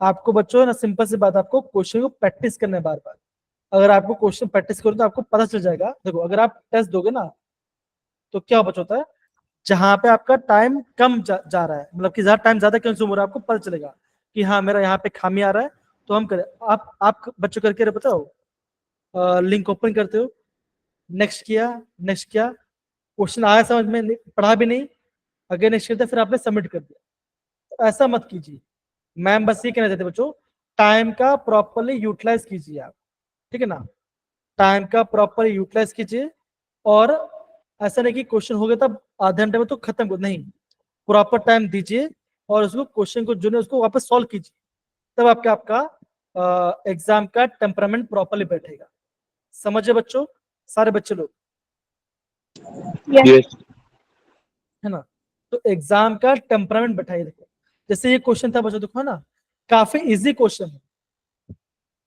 आपको बच्चों ना सिंपल सी बात, आपको क्वेश्चन को प्रैक्टिस करना है बार बार। अगर आपको क्वेश्चन प्रैक्टिस करो तो आपको पता चल जाएगा। देखो अगर आप टेस्ट दोगे ना तो क्या बच्चा होता है, जहां पे आपका टाइम कम जा रहा है, मतलब कि जहां टाइम ज्यादा कंज्यूम हो रहा है, आपको पता चलेगा कि हाँ मेरा यहाँ पे खामी आ रहा है, तो हम करें। आप बच्चों करके बताओ, लिंक ओपन करते हो, नेक्स्ट किया, नेक्स्ट किया, क्वेश्चन आया समझ में, पढ़ा भी नहीं, अगर नेक्स्ट करते फिर आपने सबमिट कर दिया, तो ऐसा मत कीजिए। मैम बस ये कहना चाहते बच्चों, टाइम का प्रॉपरली यूटिलाइज कीजिए आप, ठीक है ना, टाइम का प्रॉपर यूटिलाइज कीजिए। और ऐसा नहीं कि क्वेश्चन हो गया तब आधे घंटे में तो खत्म कर, नहीं, प्रॉपर टाइम दीजिए और उसको क्वेश्चन को जो है उसको वापस सॉल्व कीजिए, तब आपका एग्जाम का टेम्परामेंट प्रॉपरली बैठेगा। समझे बच्चों, सारे बच्चे लोग? Yes. Yes. है ना। तो एग्जाम का टेम्परामेंट बैठाइए। देखो जैसे ये क्वेश्चन था बच्चों, देखो है ना, काफी इजी क्वेश्चन है।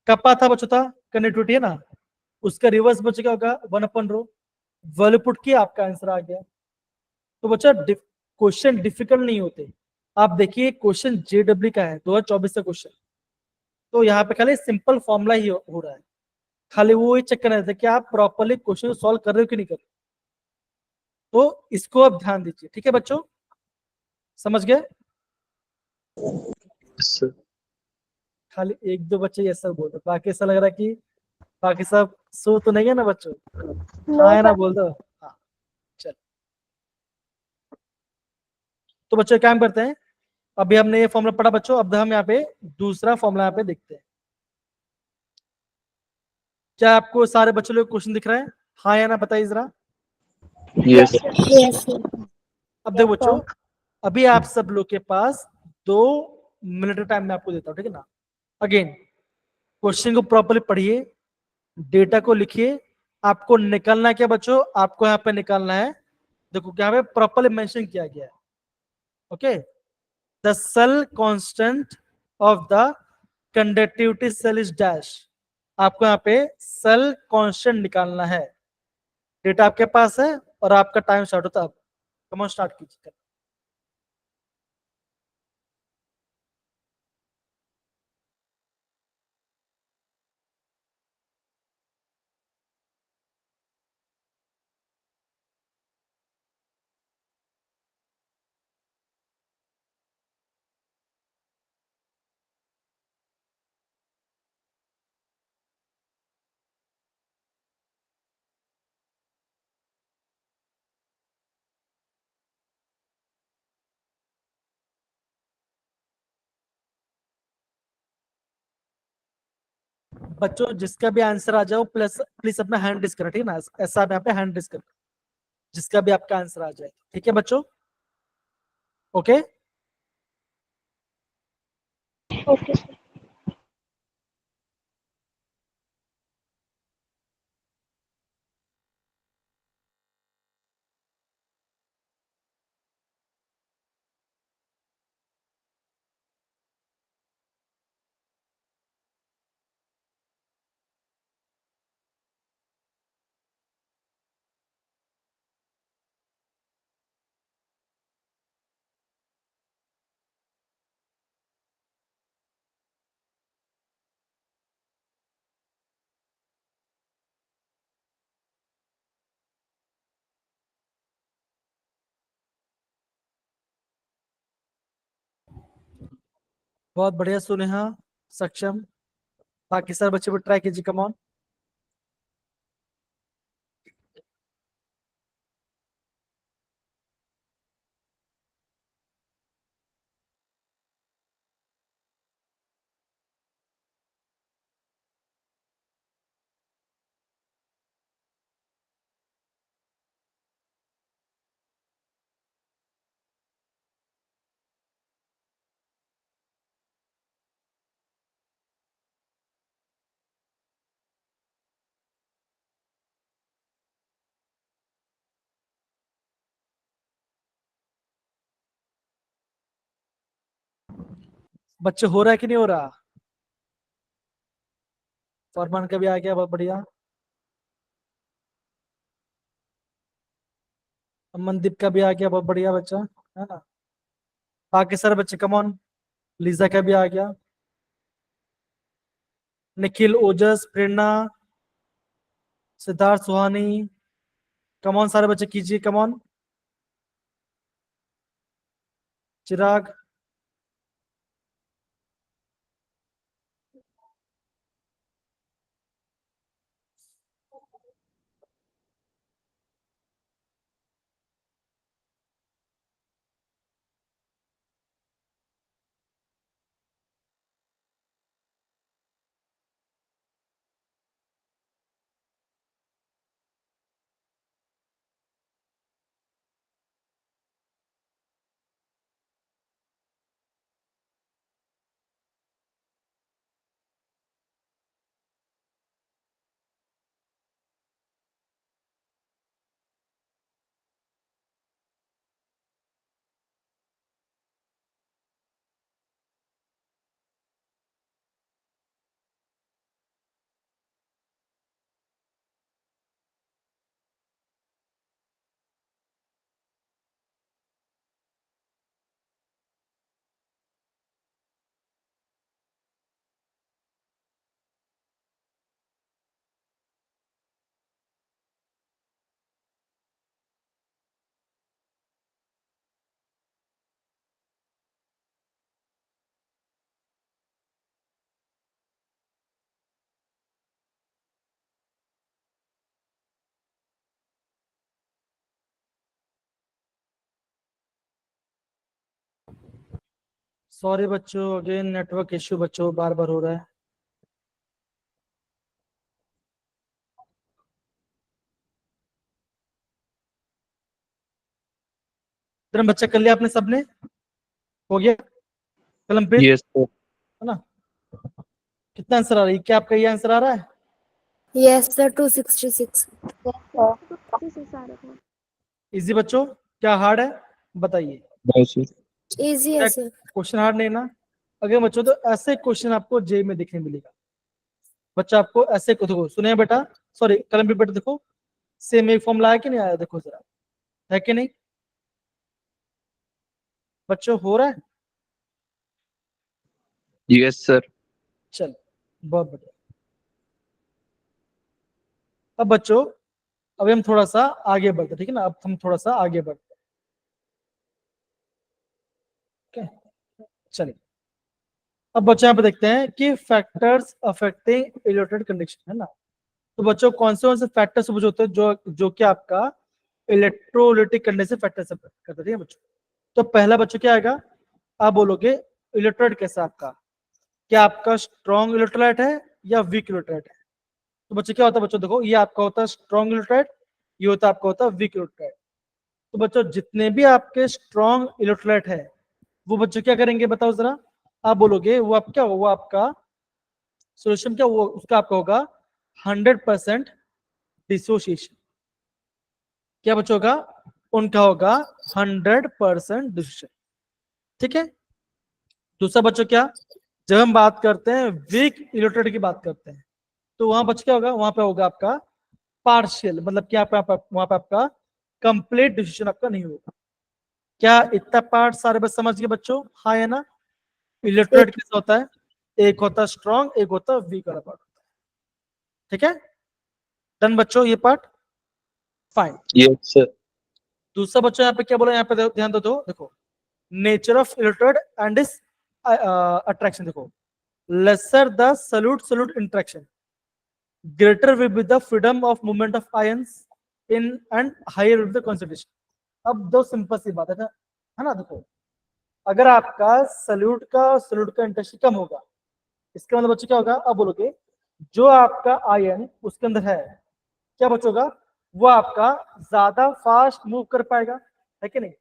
कपा था बच्चों, था कनेक्टिविटी है ना, उसका रिवर्स बच्चों क्या होगा, 1/रो। वैल्यू पुट किया, आपका आंसर आ गया। तो बच्चा क्वेश्चन डिफिकल्ट नहीं होते। आप देखिए क्वेश्चन जेडब्ल्यू का है, 2024 का क्वेश्चन। तो यहाँ पे खाली सिंपल फॉर्मूला ही हो रहा है, खाली वो चेक करना रहता है कि आप प्रॉपरली क्वेश्चन सॉल्व कर रहे हो कि नहीं कर रहे हो। तो इसको आप ध्यान दीजिए, ठीक है बच्चों, समझ गए। Yes, sir. खाली एक दो बच्चे ये सब बोल रहे, बाकी ऐसा लग रहा है कि बाकी सब सो तो नहीं है ना बच्चों। No, हाँ है ना, sir. बोल दो। हाँ चल। तो बच्चों काम करते हैं, अभी हमने ये फॉर्मूला पढ़ा बच्चों, अब हम यहाँ पे दूसरा फॉर्मूला यहाँ पे देखते हैं। क्या आपको सारे बच्चों लोग क्वेश्चन दिख रहा है, हाँ या ना बताइए जरा। Yes. Yes, sir. अब देखो बच्चों, अभी आप सब लोग के पास 2 मिनट का टाइम मैं आपको देता हूँ, ठीक है ना। अगेन क्वेश्चन को प्रॉपरली पढ़िए, डेटा को लिखिए। आपको निकालना है क्या बच्चों, आपको यहाँ पे निकालना है, देखो यहाँ पे प्रॉपरली मेंशन किया गया है। Okay, the cell constant of the conductivity cell is dash. आपको यहाँ पे सेल कांस्टेंट निकालना है। डेटा आपके पास है और आपका टाइम स्टार्ट होता है। कम स्टार्ट कीजिए। बच्चों जिसका भी आंसर आ जाओ, प्लस प्लीज अपना हैंड रेज करें, ठीक है ना, ऐसा आप यहाँ पे हैंड रेज करें, जिसका भी आपका आंसर आ जाए, ठीक है बच्चों। Okay, Okay, sir. बहुत बढ़िया सुनेहा, सक्षम। बाकी सारे बच्चे भी ट्राई कीजिए, कम ऑन। बच्चे हो रहा है कि नहीं हो रहा। फरमान का भी आ गया, बहुत बढ़िया। अमनदीप का भी आ गया, बहुत बढ़िया बच्चा, है ना। बाकी सारे बच्चे कम ऑन। लीजा का भी आ गया। निखिल, ओजस, प्रेरणा, सिद्धार्थ, सुहानी, कम ऑन सारे बच्चे कीजिए, कम ऑन। चिराग, सॉरी बच्चों, अगेन नेटवर्क इश्यू बच्चों बार बार हो रहा है। इतना बच्चा कर लिया आपने सबने? हो गया कलमप्रीत? Yes, sir. है ना? कितना आंसर आ रहा है? क्या आपका ये आंसर आ रहा है? Yes, sir. 266. इजी बच्चों? क्या हार्ड है बताइए? No, sir. Easy है sir. क्वेश्चन हार्ड नहीं ना? अगर बच्चों तो ऐसे क्वेश्चन आपको जे में देखने मिलेगा। बच्चा आपको ऐसे को देखो, सुने बेटा, सॉरी कलमप्रीत बेटा, देखो सेम एक फॉर्मूला है कि नहीं आया? देखो जरा, है कि नहीं बच्चों? हो रहा है? Yes, sir. चल बहुत बढ़िया। अब बच्चों अभी हम थोड़ा सा आगे बढ़ते, ठीक है ना? अब हम थोड़ा सा आगे बढ़ते, ठीक है? चलिए अब बच्चों यहाँ पे देखते हैं कि फैक्टर्स अफेक्टिंग इलेक्ट्रोलाइट कंडीशन, है ना? तो बच्चों कौन से फैक्टर्स होते हैं जो कि आपका इलेक्ट्रोलाइटिक कंडीशन फैक्टर्स अफेक्ट करते हैं, ठीक है बच्चों? तो पहला बच्चों क्या आएगा? आप बोलोगे इलेक्ट्रोलाइट कैसा आपका, क्या आपका स्ट्रॉन्ग इलेक्ट्रोलाइट है या वीक इलेक्ट्रोलाइट है? तो बच्चों क्या होता है बच्चों, देखो ये आपका होता है स्ट्रॉन्ग इलेक्ट्रोलाइट, ये होता है आपका होता है वीक इलेक्ट्रोलाइट। तो बच्चों जितने भी आपके स्ट्रॉन्ग इलेक्ट्रोलाइट है वो बच्चों क्या करेंगे बताओ जरा? आप बोलोगे वो आप क्या, वो आपका सोल्यूशन क्या, वो उसका आपका होगा 100% डिसोसिएशन। क्या बच्चों होगा? उनका होगा 100% डिसोसिएशन, ठीक है? दूसरा बच्चों क्या, जब हम बात करते हैं वीक इलेक्ट्रोलाइट की बात करते हैं तो वहां बच्चों क्या होगा? वहां पे होगा आपका पार्शियल, मतलब क्या वहां पे आपका कंप्लीट डिसीजन आपका नहीं होगा। क्या इतना पार्ट सारे बस समझ गए बच्चों? हाँ है ना? इलेक्ट्रोलाइट कैसा होता है? एक होता है स्ट्रॉन्ग, एक होता है वीक वाला पार्ट, ठीक है? डन बच्चों ये पार्ट? फाइन। Yes, sir. दूसरा बच्चों यहाँ पे क्या बोला, यहाँ पे ध्यान दो, देखो नेचर ऑफ इलेक्ट्रोलाइट एंड इस अट्रैक्शन। देखो lesser the solute solute interaction, greater will be the freedom of movement of ions in and higher will be the concentration। अब दो सिंपल सी बात है ना? देखो अगर आपका सल्यूट का इंटरेक्शन कम होगा, इसका मतलब बच्चों क्या होगा? अब बोलोगे जो आपका आयन उसके अंदर है क्या बच्चों होगा? वो आपका ज्यादा फास्ट मूव कर पाएगा, है कि नहीं?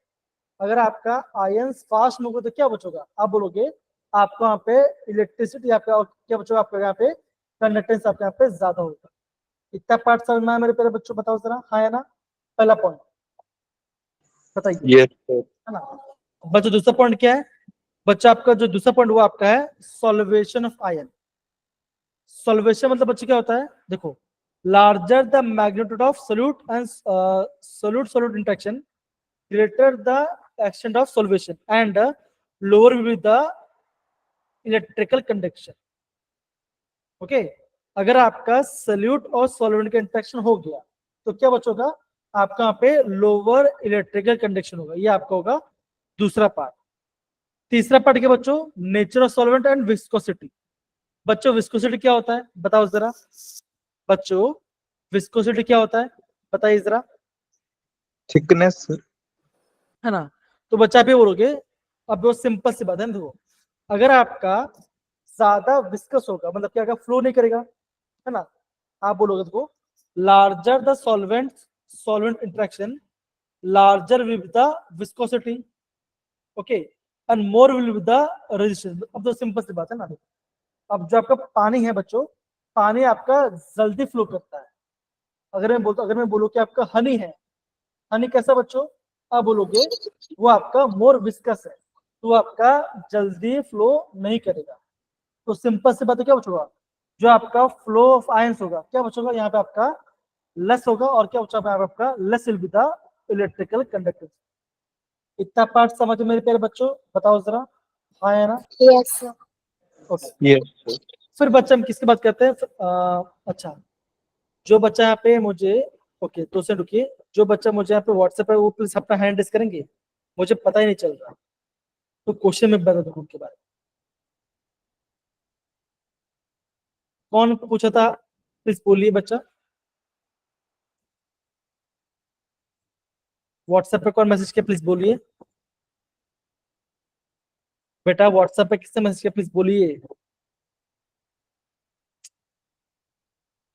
अगर आपका आयन फास्ट मूव तो क्या बचोगा? आप बोलोगे आपको यहाँ पे इलेक्ट्रिसिटी आपका क्या बचोगा? आपका यहाँ पे कंडक्टेंस आपके यहाँ पे ज्यादा होगा। इतना पार्ट समझ में आया मेरे प्यारे बच्चों? बताओ जरा, हाँ है ना? पहला पॉइंट बताइए, Yes, sir. है ना? बच्चों दूसरा पॉइंट क्या है? बच्चा आपका जो दूसरा पॉइंट वो आपका है सॉल्वेशन ऑफ आयन। सॉल्वेशन मतलब बच्चे क्या होता है? देखो larger the magnitude of solute and solute solute interaction, greater the extent of solvation and lower will be the electrical conduction. Okay, अगर आपका सॉल्यूट और सॉल्वेंट का इंटरेक्शन हो गया तो क्या बच्चों का? आपका यहाँ पे लोअर इलेक्ट्रिकल कंडक्शन होगा। ये आपका होगा दूसरा पार्ट। तीसरा पार्ट क्या बच्चों? Nature of solvent and viscosity. बच्चों विस्कोसिटी क्या होता है बताओ जरा? बच्चों विस्कोसिटी क्या होता है बताइए जरा? Thickness, sir. है ना? तो बच्चा आप ये बोलोगे, अब वो सिंपल सी बात है ना, देखो अगर आपका ज्यादा विस्कस होगा मतलब क्या होगा? फ्लो नहीं करेगा, है ना? आप बोलोगे देखो larger the solvent interaction, larger will be the viscosity, okay, and more will be the resistance. अब तो सिंपल सी बात है ना। अब जो आपका पानी है बच्चों, पानी आपका जल्दी फ्लो करता है। अगर मैं बोलूं कि आपका हनी है, हनी कैसा बच्चों? आप बोलोगे वो आपका मोर विस्कस है, तो वो आपका जल्दी फ्लो नहीं करेगा। तो सिंपल सी बात है क्या बचोगा? जो आपका फ्लो ऑफ आयंस होगा क्या बचोगा? यहाँ पे आपका लेस होगा, और क्या बचा आपका? Less will be the electrical conductance. इतना पार्ट समझ में मेरे प्यारे बच्चों? बताओ जरा, हाँ है ना? Yes, sir. Okay, Yes, sir. फिर बच्चा हम किसकी बात करते हैं? अच्छा, जो बच्चा यहाँ पे मुझे, ओके तो से रुकिए, जो बच्चा मुझे यहाँ पे व्हाट्सएप पे वो प्लीज अपना हैंड रेस करेंगे, मुझे पता ही नहीं चल रहा। तो क्वेश्चन में बता दूं उनके बारे में। कौन पूछा था प्लीज बोलिए बच्चा? व्हाट्सएप पे कौन मैसेज किया प्लीज बोलिए? बेटा व्हाट्सएप पे किससे मैसेज किया, प्लीज बोलिए।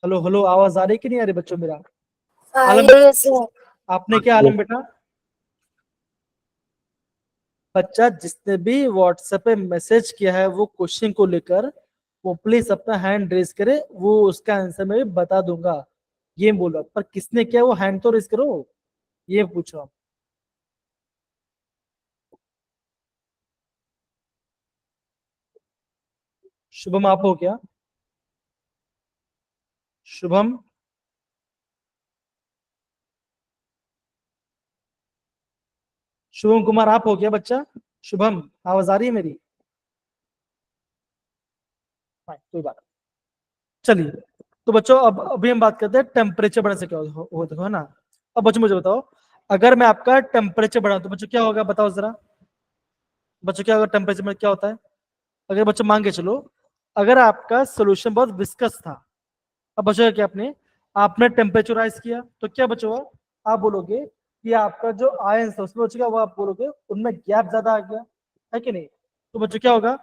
हेलो हेलो, आवाज आ रही कि नहीं आ रही बच्चों मेरा? आलम, Yes, sir. आपने क्या आलम बेटा? बच्चा जिसने भी व्हाट्सएप पे मैसेज किया है वो क्वेश्चन को लेकर, वो प्लीज अपना हैंड रेज करे, वो उसका आंसर मैं भी बता दूंगा। ये बोलो, पर किसने किया वो हैंड तो रेज करो, ये पूछो आप। शुभम आप हो क्या? शुभम, शुभम कुमार आप हो क्या बच्चा? शुभम, आवाज आ रही है मेरी? कोई बात नहीं। चलिए, तो बच्चों अब अभी हम बात करते हैं टेम्परेचर बढ़ने से क्या होता है ना। अब बच्चों मुझे बताओ, अगर मैं आपका टेम्परेचर बढ़ाऊं तो बच्चों क्या होगा, बताओ जरा। बच्चों क्या होगा टेम्परेचर में, क्या होता है? अगर बच्चों मान के चलो, अगर आपका सोल्यूशन बहुत विस्कस था, अब बच्चों क्या, आपने आपने टेम्परेचराइज किया तो क्या बचोगा, आप बोलोगे कि आपका जो आयन है उसमें बचेगा, वो आप बोलोगे उनमें गैप ज्यादा आ गया है कि नहीं। तो बच्चों क्या होगा,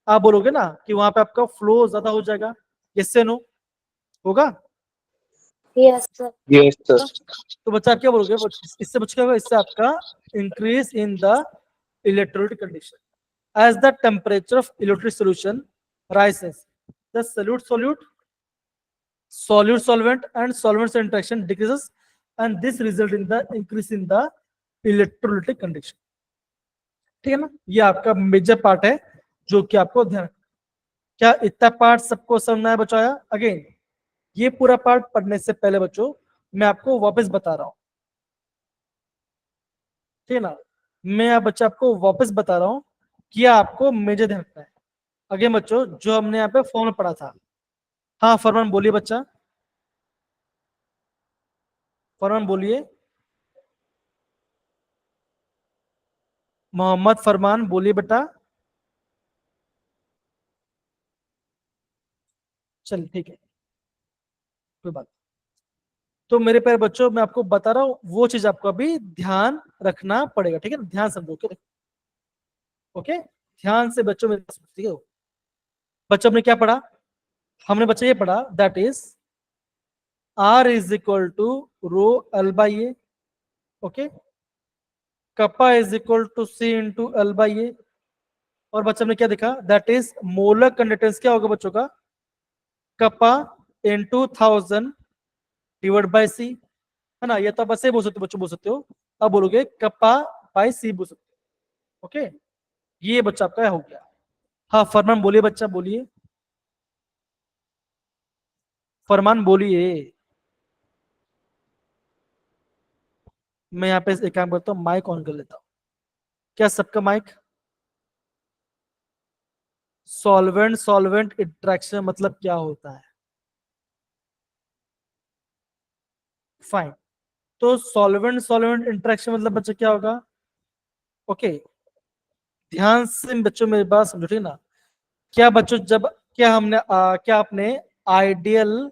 आप बोलोगे ना कि वहां पे आपका फ्लो ज्यादा हो जाएगा। यस से नो, होगा? Yes, sir. Yes, sir. तो बच्चा आप क्या बोलोगे, इससे बच्चा क्या होगा, इससे आपका increase in the electrolyte condition as the temperature of electric solution rises, the solute solvent and solvents interaction decreases, and this result in the increase in the electrolytic condition। ठीक है ना, ये आपका मेजर पार्ट है जो कि आपको ध्यान, क्या इतना पार्ट सबको समझना है बच्चों? आया? अगेन ये पूरा पार्ट पढ़ने से पहले बच्चों मैं आपको वापस बता रहा हूं, ठीक है ना, मैं आप बच्चा आपको वापस बता रहा हूं कि आपको मेजर ध्यान रखना है। अगेन बच्चों जो हमने यहाँ पे फॉर्मूला पढ़ा था, हाँ फरमान बोलिए बच्चा, फरमान बोलिए, मोहम्मद फरमान बोलिए बेटा। चल ठीक है, कोई बात। तो मेरे प्यारे बच्चों मैं आपको बता रहा हूँ वो चीज आपको अभी ध्यान रखना पड़ेगा, ठीक है ना, ध्यान समझो। ओके ओके, ध्यान से बच्चों में, ठीक है। बच्चों हमने क्या पढ़ा, हमने बच्चा ये पढ़ा that is R is equal to rho L by A, okay, kappa is equal to C into L by A. और बच्चा हमने क्या देखा, दैट इज मोलर कंडक्टेंस क्या होगा बच्चों का, कप्पा इंटू 1000 डिवाइड बाई सी, है ना। ये तो आप ऐसे बोल सकते हो बच्चों, बोल सकते हो, अब बोलोगे कप्पा बाई सी बोल सकते हो। ओके, ये बच्चा आपका हो गया। हाँ फरमान बोलिए बच्चा, बोलिए, फरमान बोलिए। मैं यहाँ पे एक काम करता हूँ, माइक ऑन कर लेता हूँ। क्या सबका माइक? सॉल्वेंट सॉल्वेंट इंट्रैक्शन मतलब क्या होता है? फाइन, तो सॉल्वेंट सॉल्वेंट इंट्रैक्शन मतलब बच्चा क्या होगा? ओके, ध्यान से बच्चों मेरी बात समझो, ठीक है ना। क्या बच्चों जब, क्या हमने क्या आपने आइडियल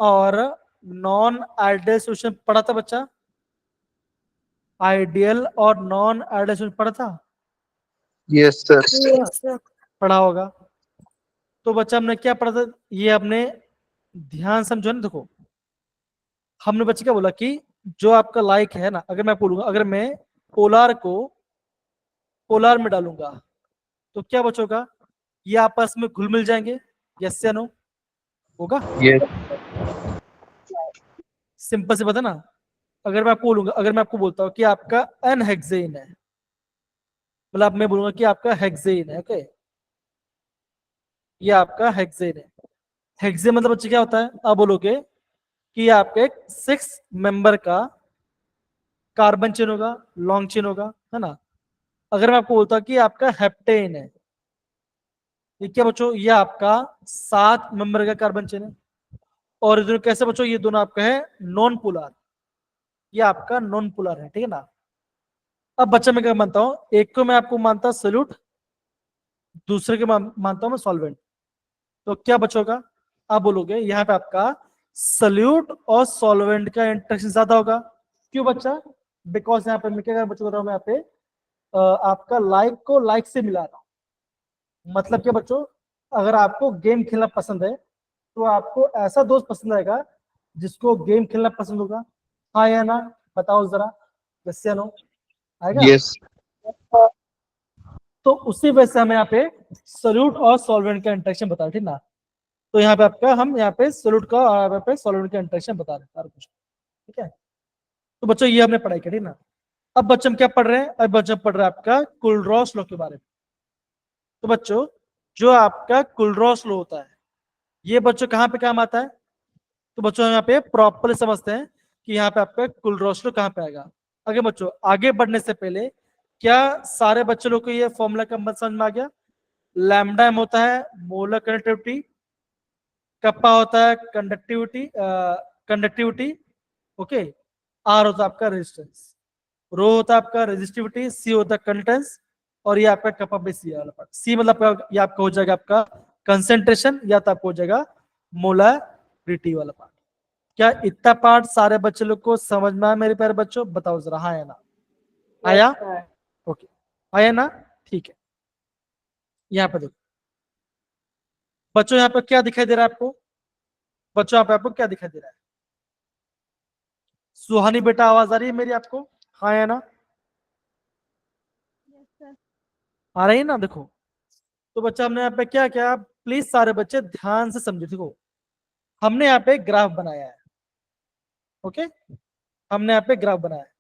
और नॉन आइडियल सॉल्यूशन पढ़ा था बच्चा? आइडियल और नॉन आइडियल सॉल्यूशन पढ़ा था? Yes, sir. Yes, sir. पढ़ा होगा। तो बच्चा हमने क्या पढ़ा था, ये हमने ध्यान समझो ना। देखो हमने बच्चे क्या बोला कि जो आपका लाइक है ना, अगर मैं बोलूंगा, अगर मैं पोलार को पोलार में डालूंगा तो क्या बचोगा, ये आपस में घुल मिल जाएंगे। यस या नो, होगा? Yes. सिंपल से बता ना। अगर मैं आपको बोलूंगा, अगर मैं आपको बोलता हूँ कि आपका एन हेक्सेन है, मतलब मैं बोलूंगा कि आपका हेक्सेन है, ओके, ये आपका हेक्सेन है। हेक्सेन मतलब बच्चे क्या होता है, आप बोलोगे कि आपके एक 6 मेंबर का कार्बन चेन होगा, लॉन्ग चेन होगा, है ना। अगर मैं आपको बोलता हूँ कि आपका हेप्टेन है, ये क्या बच्चों, ये आपका 7 मेंबर का कार्बन चेन है। और ये दोनों कैसे बच्चों, ये दोनों आपका है नॉन पोलर, ये आपका नॉन पोलर है, ठीक है ना। अब बच्चा मैं क्या मानता हूँ, एक को मैं आपको मानता हूँ सोल्यूट, दूसरे के मानता हूँ मैं सॉल्वेंट। तो क्या बचोगा, आप बोलोगे यहाँ पे आपका सल्यूट और सॉल्वेंट का इंटरेक्शन ज्यादा होगा। क्यों बच्चा? बिकॉज यहाँ पे मैं क्या बच्चों कर रहा हूँ, यहाँ पे आपका लाइक को लाइक से मिला रहा हूं। मतलब क्या बच्चों, अगर आपको गेम खेलना पसंद है तो आपको ऐसा दोस्त पसंद आएगा जिसको गेम खेलना पसंद होगा। हाँ या ना, बताओ जरा, यस या नो, आएगा? यस। तो उसी वजह से हमें यहाँ पे सोल्यूट और सॉल्वेंट का इंटरेक्शन बता रहे, ठीक ना। तो यहाँ पे आपका हम यहाँ पे सोल्यूट का और यहाँ पे सॉल्वेंट का इंटरेक्शन बता रहे हैं, कुछ ठीक है। तो बच्चों ये हमने पढ़ाई करी ना। अब बच्चों हम क्या पढ़ रहे हैं, अब बच्चों पढ़ रहे हैं आपका कुलरॉस लॉ के बारे में। तो बच्चों जो आपका कुलरॉस लॉ होता है ये बच्चों कहाँ पे काम आता है, तो बच्चों यहाँ पे प्रॉपर समझते हैं कि यहाँ पे आपका कुलरॉस लॉ कहाँ पे आएगा। आगे बच्चों आगे बढ़ने से पहले क्या सारे बच्चों लोग को ये फॉर्मूला का मत समझ में आ गया? लैम्डा एम होता है मोलर कंडक्टिविटी, कप्पा होता है कंडक्टिविटी, ओके, आर होता है आपका रेजिस्टेंस, रो होता है आपका रेजिस्टिविटी, सी होता है कंडक्टेंस, और ये आपका कप्पा बेस सी वाला पार्ट। सी मतलब ये आपका हो जाएगा आपका कंसेंट्रेशन, या तो आपको हो जाएगा मोलरिटी वाला पार्ट। क्या इतना पार्ट सारे बच्चे लोग को समझ में आया मेरे प्यारे बच्चों? बताओ जरा, हाँ या ना? आया? ओके, आया ना, ठीक है। यहाँ पे देखो बच्चों, यहाँ पे क्या दिखाई दे रहा है आपको? बच्चों यहाँ पे आपको क्या दिखाई दे रहा है? सुहानी बेटा आवाज आ रही है मेरी आपको? हाँ या ना? आ रही है ना? देखो तो बच्चा हमने यहाँ पे क्या किया, प्लीज सारे बच्चे ध्यान से समझे। देखो हमने यहाँ पे ग्राफ बनाया है, ओके, हमने यहाँ पे ग्राफ बनाया है।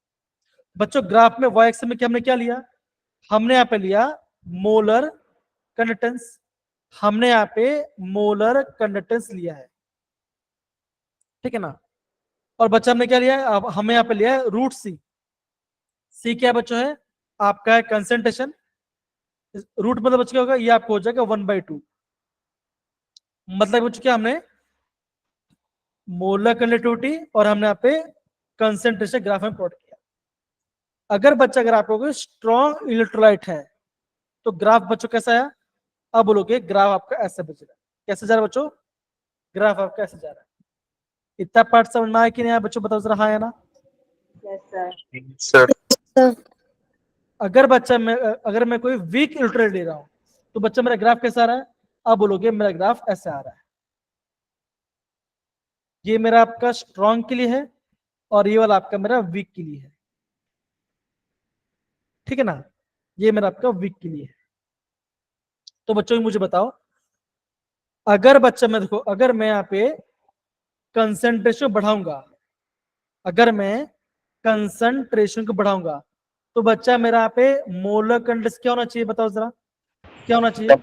बच्चों ग्राफ में वाई एक्स में क्या हमने क्या लिया, हमने यहाँ पे लिया मोलर कंडक्टेंस, हमने यहाँ पे मोलर कंडक्टेंस लिया है, ठीक है ना। और बच्चा हमने क्या लिया है, अब हमें यहाँ पे लिया है रूट सी। सी क्या बच्चों है आपका है कंसेंट्रेशन, रूट मतलब बच्चों क्या होगा, ये आपको हो जाएगा 1/2। मतलब बच्चों क्या हमने मोलर कंडक्टिविटी और हमने यहाँ पे कंसेंट्रेशन ग्राफ में प्लॉट किया। अगर बच्चा अगर आपको स्ट्रॉन्ग इलेक्ट्रोलाइट है तो ग्राफ बच्चों कैसा है, अब बोलोगे ग्राफ आपका ऐसे बचेगा। कैसे जा रहा है बच्चों, ग्राफ आपका ऐसे जा रहा है। इतना पार्ट समझ में आया कि नहीं आया बच्चों? बताओ जरा, हाँ या ना? सर। अगर मैं कोई वीक इलेक्ट्रोलाइट ले रहा हूं तो बच्चा मेरा ग्राफ कैसा आ रहा है, अब बोलोगे मेरा ग्राफ ऐसे आ रहा है। ये मेरा आपका स्ट्रॉन्ग के लिए है और ये वाला आपका मेरा वीक के लिए है, ठीक है ना। ये मेरा आपका वीक के लिए है। तो बच्चों मुझे बताओ, अगर बच्चा मैं देखो अगर मैं यहाँ पे कंसंट्रेशन बढ़ाऊंगा, अगर मैं कंसंट्रेशन को बढ़ाऊंगा तो बच्चा मेरा यहाँ पे मोलर कंडक्टेंस क्या होना चाहिए? बताओ जरा, क्या होना चाहिए?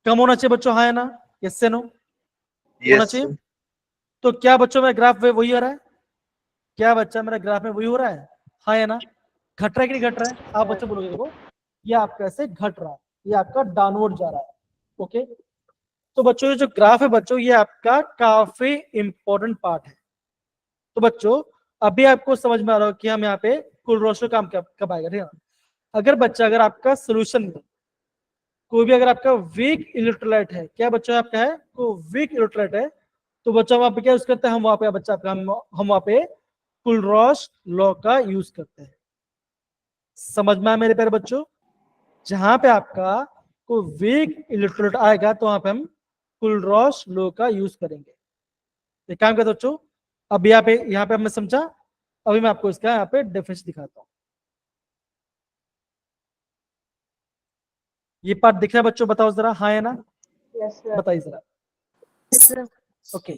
कम होना चाहिए बच्चों, हाँ या ना? यस से नो? होना यस। चाहिए। तो क्या बच्चों मेरा ग्राफ में वही हो रहा है? क्या बच्चा मेरा ग्राफ में वही हो रहा है, हाँ या ना? घट रहा है कि नहीं घट रहा है? आप बच्चों बोलोगे देखो ये आपका ऐसे घट रहा है, ये आपका डाउनवर्ड जा रहा है, ओके। तो बच्चों ये जो ग्राफ है बच्चों ये आपका काफी इंपॉर्टेंट पार्ट है। तो बच्चों अभी आपको समझ में आ रहा हो कि हम यहाँ पे कुल रोशनी काम कब आएगा, ठीक है। अगर बच्चा अगर आपका सोल्यूशन में कोई भी अगर आपका वीक इलेक्ट्रोलाइट है, क्या बच्चा आपका है कोई वीक इलेक्ट्रोलाइट है, तो बच्चा वहां पे क्या यूज करते हैं, हम वहां पे बच्चा आपका हम वहां पे कुलरॉस लॉ का यूज करते हैं। समझ में आया मेरे प्यारे बच्चों? जहां पे आपका कोई वीक इलेक्ट्रोलाइट आएगा तो वहां पे हम कुलरॉस लॉ का यूज करेंगे। एक काम करते बच्चों, अब यहाँ पे हमने समझा, अभी मैं आपको इसका यहाँ पे डेफिनेशन दिखाता हूँ। ये पार्ट दिख रहा है बच्चों? बताओ जरा, हाँ या ना? बताइए जरा। ओके,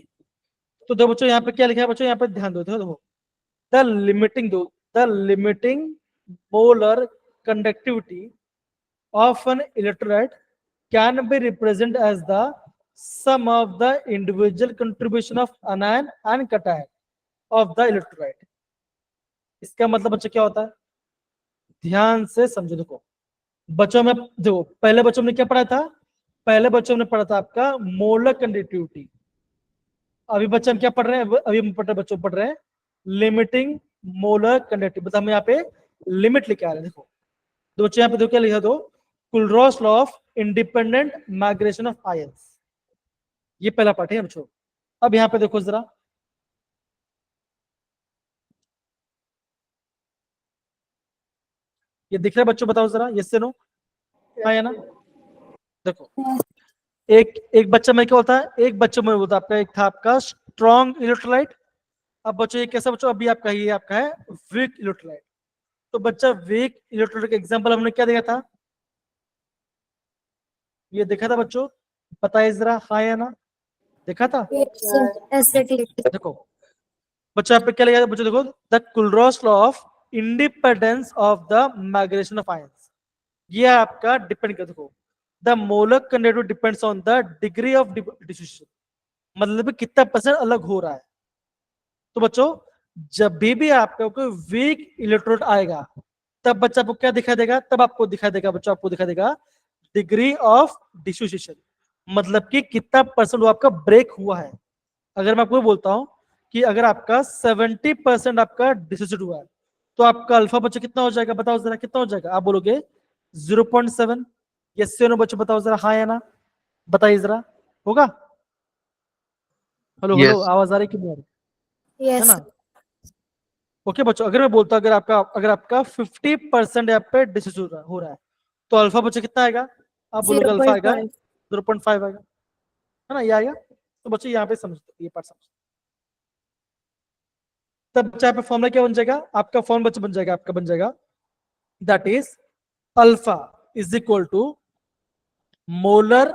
तो दो बच्चों यहाँ पे क्या लिखा है बच्चों, यहाँ पे ध्यान दो, देखो the limiting molar conductivity of an electrolyte can be represented as the sum of the individual contribution of anion and cation of the electrolyte। इसका मतलब बच्चों क्या होता है, ध्यान से समझो। देखो बच्चों में देखो पहले बच्चों ने क्या पढ़ा था, पहले बच्चों ने पढ़ा था आपका मोलर कंडक्टिविटी। अभी बच्चे हम क्या पढ़ रहे हैं, अभी हम बच्चों पढ़ रहे हैं लिमिटिंग मोलर कंडक्टिविटी। हम यहाँ पे लिमिट लिखे आ रहे हैं। देखो दो बच्चे यहाँ पे दो क्या लिखा, दो Kohlrausch law of independent migration of ions, ये पहला पार्ट है बच्चों। अब यहाँ पे देखो जरा, ये दिख रहा है बच्चों, बताओ जरा, यस से नो, हाँ या ना? देखो एक एक बच्चा में क्या होता है, एक बच्चे में होता है आपका, एक था आपका स्ट्रॉन्ग इलेक्ट्रोलाइट। अब बच्चों ये कैसा बच्चों, अभी आपका ये आपका है वीक इलेक्ट्रोलाइट। तो बच्चा वीक इलेक्ट्रोलाइट का एग्जांपल हमने क्या देखा था, ये देखा था बच्चों, बताइए जरा, हाँ या ना? देखा था? Yes, sir. Acidic. देखो बच्चों यहाँ पे क्या लिखा है बच्चों, देखो the Kohlrausch law of independence of the migration of ions, ये आपका डिपेंड करता, देखो the molar conductivity depends on the degree of dissociation, मतलब कितना परसेंट अलग हो रहा है। तो बच्चों जब भी आपका कोई वीक इलेक्ट्रोड आएगा तब बच्चा आपको क्या दिखा देगा, तब आपको दिखा देगा बच्चों, आपको दिखा देगा डिग्री ऑफ डिसोसिएशन, मतलब कि कितना परसेंट वो आपका ब्रेक हुआ है। अगर मैं आपको बोलता हूं कि अगर आपका 70% आपका डिसोसिएट हुआ है तो आपका अल्फा बच्चों कितना हो जाएगा, बताओ जरा कितना हो जाएगा, आप बोलोगे 0.7, यस से नो बच्चों, बताओ जरा हाँ या ना, बताइए जरा, होगा? Hello hello, Yes. आवाज आ रही कि नहीं आ रही, है Yes. ना? ओके बच्चों, अगर मैं बोलता हूं अगर आपका 50% यहाँ पे डिसोसिएट हो रहा है तो अल्फा बच्चों कितना आएगा, आप बोलोगे अल्फा आएगा 0.5. 0.5 आएगा, है ना, ये आएगा। तो बच्चों यहाँ पे समझते, ये पार्ट समझते, तब बच्चा यहाँ पे फॉर्मूला क्या बन जाएगा, आपका फॉर्म बच्चा बन जाएगा, आपका बन जाएगा that is alpha is equal to molar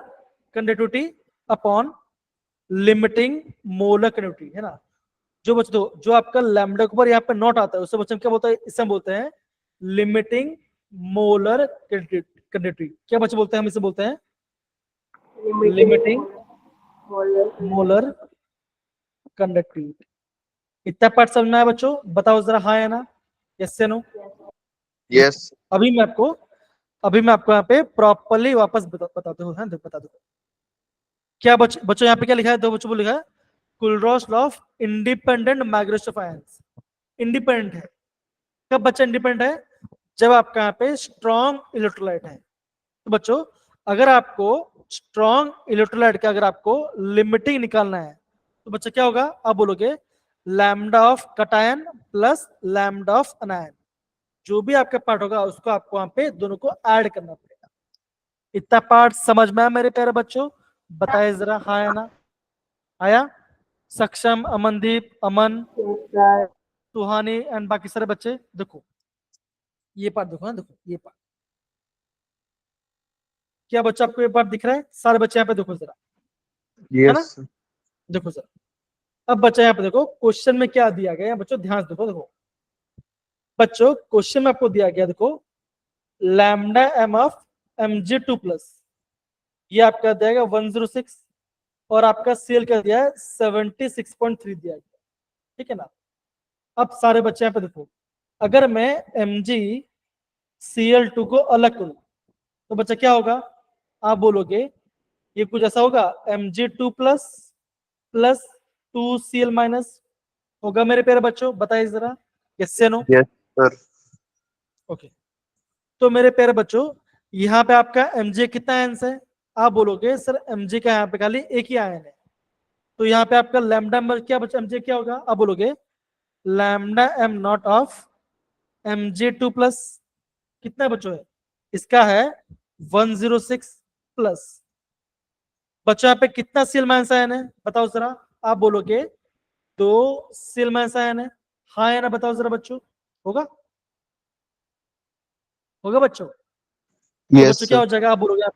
conductivity upon limiting molar conductivity, है ना? जो बच्चों जो आपका लैम्डा के ऊपर यहाँ पे नॉट आता है उससे बच्चों क्या बोलता है, इसे हम बोलते हैं लिमिटिंग मोलर कंडक्टिविटी। क्या बच्चे बोलते हैं, हम इसे बोलते हैं लिमिटिंग मोलर कंडक्टिविटी। इतना पार्ट समझ में आया बच्चों, बताओ जरा हाँ या ना, यस से नो? Yes. अभी मैं आपको यहाँ पे प्रॉपरली वापस बताते हो, हाँ बता दो क्या बच्चों यहाँ पे क्या लिखा है, दो बच्चों को लिखा है Kohlrausch law of independent migration of ions. Independent है, कब बच्चा इंडिपेंडेंट है, जब आपका यहाँ पे स्ट्रॉन्ग इलेक्ट्रोलाइट है। तो बच्चों अगर आपको स्ट्रॉन्ग इलेक्ट्रोलाइट का अगर आपको लिमिटिंग निकालना है तो बच्चा क्या होगा, आप बोलोगे lambda of cation plus lambda of अनायन, जो भी आपका पार्ट होगा उसको आपको वहां पे दोनों को ऐड करना पड़ेगा। इतना पार्ट समझ में आया मेरे प्यारे बच्चों, बताए जरा हाँ या ना? आया? सक्षम, अमनदीप, अमन, सुहानी एंड बाकी सारे बच्चे, देखो ये पार्ट देखो ना, देखो ये पार्ट, क्या बच्चा आपको ये पार्ट दिख रहा है, सारे बच्चे यहाँ पे देखो जरा, है ना? Yes. देखो जरा, अब बच्चा यहाँ पे देखो क्वेश्चन में क्या दिया गया है बच्चों, ध्यान से देखो, देखो बच्चों क्वेश्चन में आपको दिया गया, देखो lambda M of mg2 plus, ये आपका दिया 106 और आपका सीएल का दिया है 76.3 दिया गया, ठीक है ना? अब सारे बच्चे यहाँ पे देखो, अगर मैं MgCl2 को अलग करूं तो बच्चा क्या होगा, आप बोलोगे ये कुछ ऐसा होगा Mg2 plus plus 2Cl minus होगा मेरे प्यारे बच्चों, बताइए जरा, यस या नो? Yes, sir. ओके, तो मेरे प्यारे बच्चों यहाँ पे आपका Mg कितना आयंस है, आप बोलोगे सर Mg का यहाँ पे खाली एक ही आयन है, तो यहाँ पे आपका लैम्डा क्या बच्चा Mg क्या होगा, आप बोलोगे lambda M not of Mg2 plus कितना बच्चों है, इसका है 106 प्लस, बच्चों यहाँ पे कितना सीएल माइनस आयन है, बताओ जरा, आप बोलोगे 2 सीएल माइनस आयन है, हाँ या ना, बताओ जरा बच्चों, होगा? होगा बच्चों? तो Yes, बच्चों क्या sir. हो जाएगा, आप बोलोगे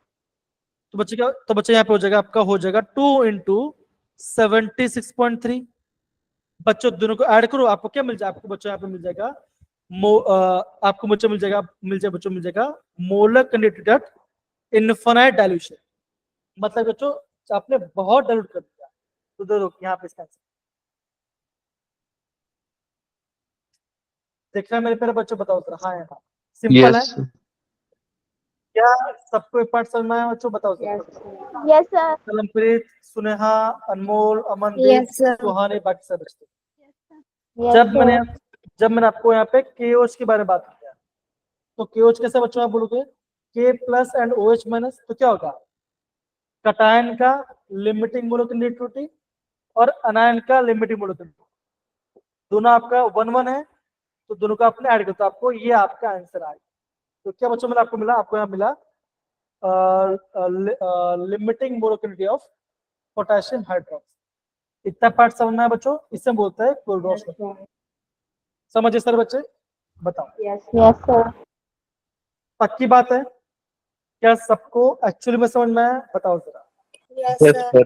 तो बच्चे क्या, तो बच्चे यहाँ पे हो जाएगा आपका, हो जाएगा 2 इंटू 76.3, बच्चों दोनों को ऐड करो, आपको क्या मिल जाएगा, आपको बच्चों यहाँ पे मिल जाएगा आपको बच्चों मिल जाएगा बच्चों मिल जाएगा molar conductivity eight infinite dilution, मतलब बच्चों आपने बहुत डाइल्यूट कर दिया। तो देखो यहाँ पे इसका आंसर देखना मेरे प्यारे बच्चों, बताओ जरा हाँ या ना, सिंपल है Yes, sir. क्या, सबको एक पार्ट समझ में आया बच्चों, बताओ जरा। Yes sir. Kamalpreet, Suneha, Anmol, Amandeep, Yes, sir. Suhani, बाकी सब बच्चे, यस जब मैंने आपको यहाँ पे केओच के बारे में बात किया तो केओच कैसे बच्चों, आप बोलोगे के प्लस एंड ओएच माइनस, तो क्या होगा, कटायन का लिमिटिंग मोलर कंडक्टिविटी और अनायन का लिमिटिंग मोलर कंडक्टिविटी, दोनों आपका 1 1 है, तो दोनों का आपने ऐड करता, आपको ये आपका आंसर आएगा। तो क्या बच्चों मिला आपको? मिला आपको यहाँ मिला लिमिटिंग मोलक्युलरिटी ऑफ पोटेशियम हाइड्रोक्साइड। इतना पार्ट समझना है बच्चों, इससे बोलता है क्लोरोस। समझे सर बच्चे? बताओ। Yes sir. पक्की बात है? क्या सबको एक्चुअली में समझ में आया? बताओ जरा। Yes, Yes, sir. sir.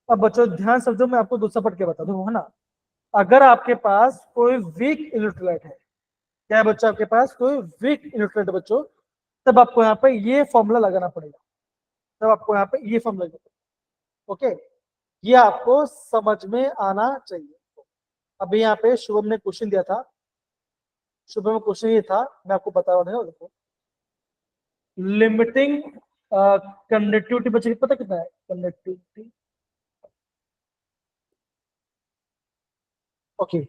अब बच्चों ध्यान समझो, मैं आपको दूसरा पढ़ के बता दूं, है ना। अगर आपके पास कोई वीक इलेक्ट्रोलाइट है, क्या है बच्चों आपके पास कोई वीक इलेक्ट्रोलाइट है बच्चों, तब आपको यहाँ पे ये फॉर्मूला लगाना पड़ेगा। तब आपको यहाँ पे ये फॉर्मूला लगाना पड़ेगा। ओके, ये आपको समझ में आना चाहिए। अभी यहाँ पे शुभम ने क्वेश्चन दिया था, शुभम में क्वेश्चन ये था, मैं आपको बता रहा हूँ। देखो, लिमिटिंग कंडक्टिविटी बच्चे पता कितना है? कंडक्टिविटी, ओके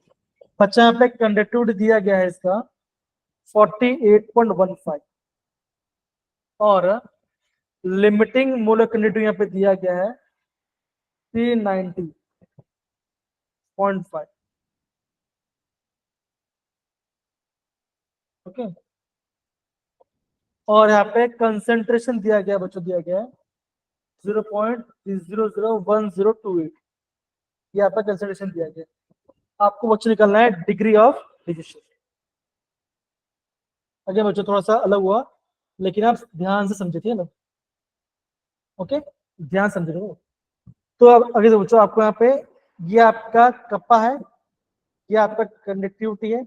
बच्चा यहाँ पे कंडक्टिविटी दिया गया है इसका 48.15 और लिमिटिंग मोलर कंडक्टिविटी यहाँ पे दिया गया है 390.5। ओके, और यहाँ पे कंसेंट्रेशन दिया गया बच्चों, दिया गया है 0.001028। यहाँ पे कंसेंट्रेशन दिया गया। आपको बच्चों निकालना है डिग्री ऑफ डिफ्यूजन। अगर बच्चों थोड़ा सा अलग हुआ, लेकिन आप ध्यान से समझे थे ना। ओके, ध्यान समझे थे। तो अब अगर बच्चों आपको यहाँ पे ये आपका कप्पा है, ये आपका कंडक्टिविटी है,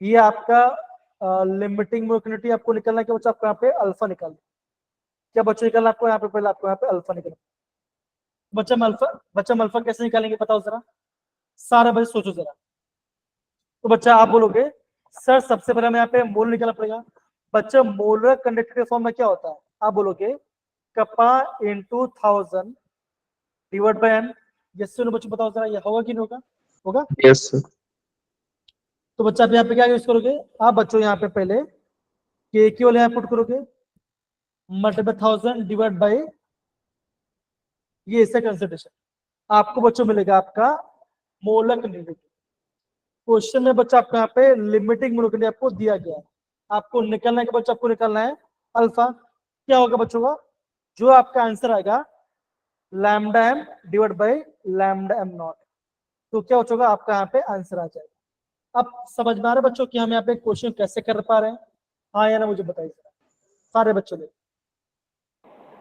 ये आपका लिमिटिंग मोलक्युलरिटी आपको निकलना है। क्या बच्चों आपको यहाँ पे अल्फा निकालना। क्या बच्चों निकालना आपको यहाँ पे? पहले आपको यहाँ पे अल्फा निकालना। बच्चा हम अल्फा कैसे निकालेंगे बताओ जरा, सारे बच्चे सोचो जरा। तो बच्चा आप बोलोगे सर सबसे पहले हमें यहाँ पे मोल निकालना पड़ेगा। बच्चा मोलर कंडक्टिविटी फॉर्म में क्या होता है? आप बोलोगे kappa into 1000 divide by N. Yes sir बच्चों बताओ जरा, ये होगा कि नहीं होगा? होगा। Yes, sir. तो बच्चा आप यहाँ पे क्या यूज करोगे? आप बच्चों यहाँ पे पहले के केवल यहाँ पुट करोगे, मल्टीप्लाई 1000 डिवाइड बाय ये इसका कंसंट्रेशन। आपको बच्चों मिलेगा आपका मोलर कंडक्टिविटी। क्वेश्चन में बच्चा आपको यहाँ पे लिमिटिंग मोलर कंडक्टिविटी आपको दिया गया है, आपको निकलना है कि बच्चा आपको निकलना है अल्फा। क्या होगा बच्चों का? जो आपका आंसर आएगा lambda M divide by lambda M naught. तो क्या बच्चों आपका यहाँ पे आंसर आ जाएगा। अब समझ में आ रहा है बच्चों कि हम यहाँ पे क्वेश्चन कैसे कर पा रहे हैं? हाँ या ना मुझे बताइए सारे बच्चों ने।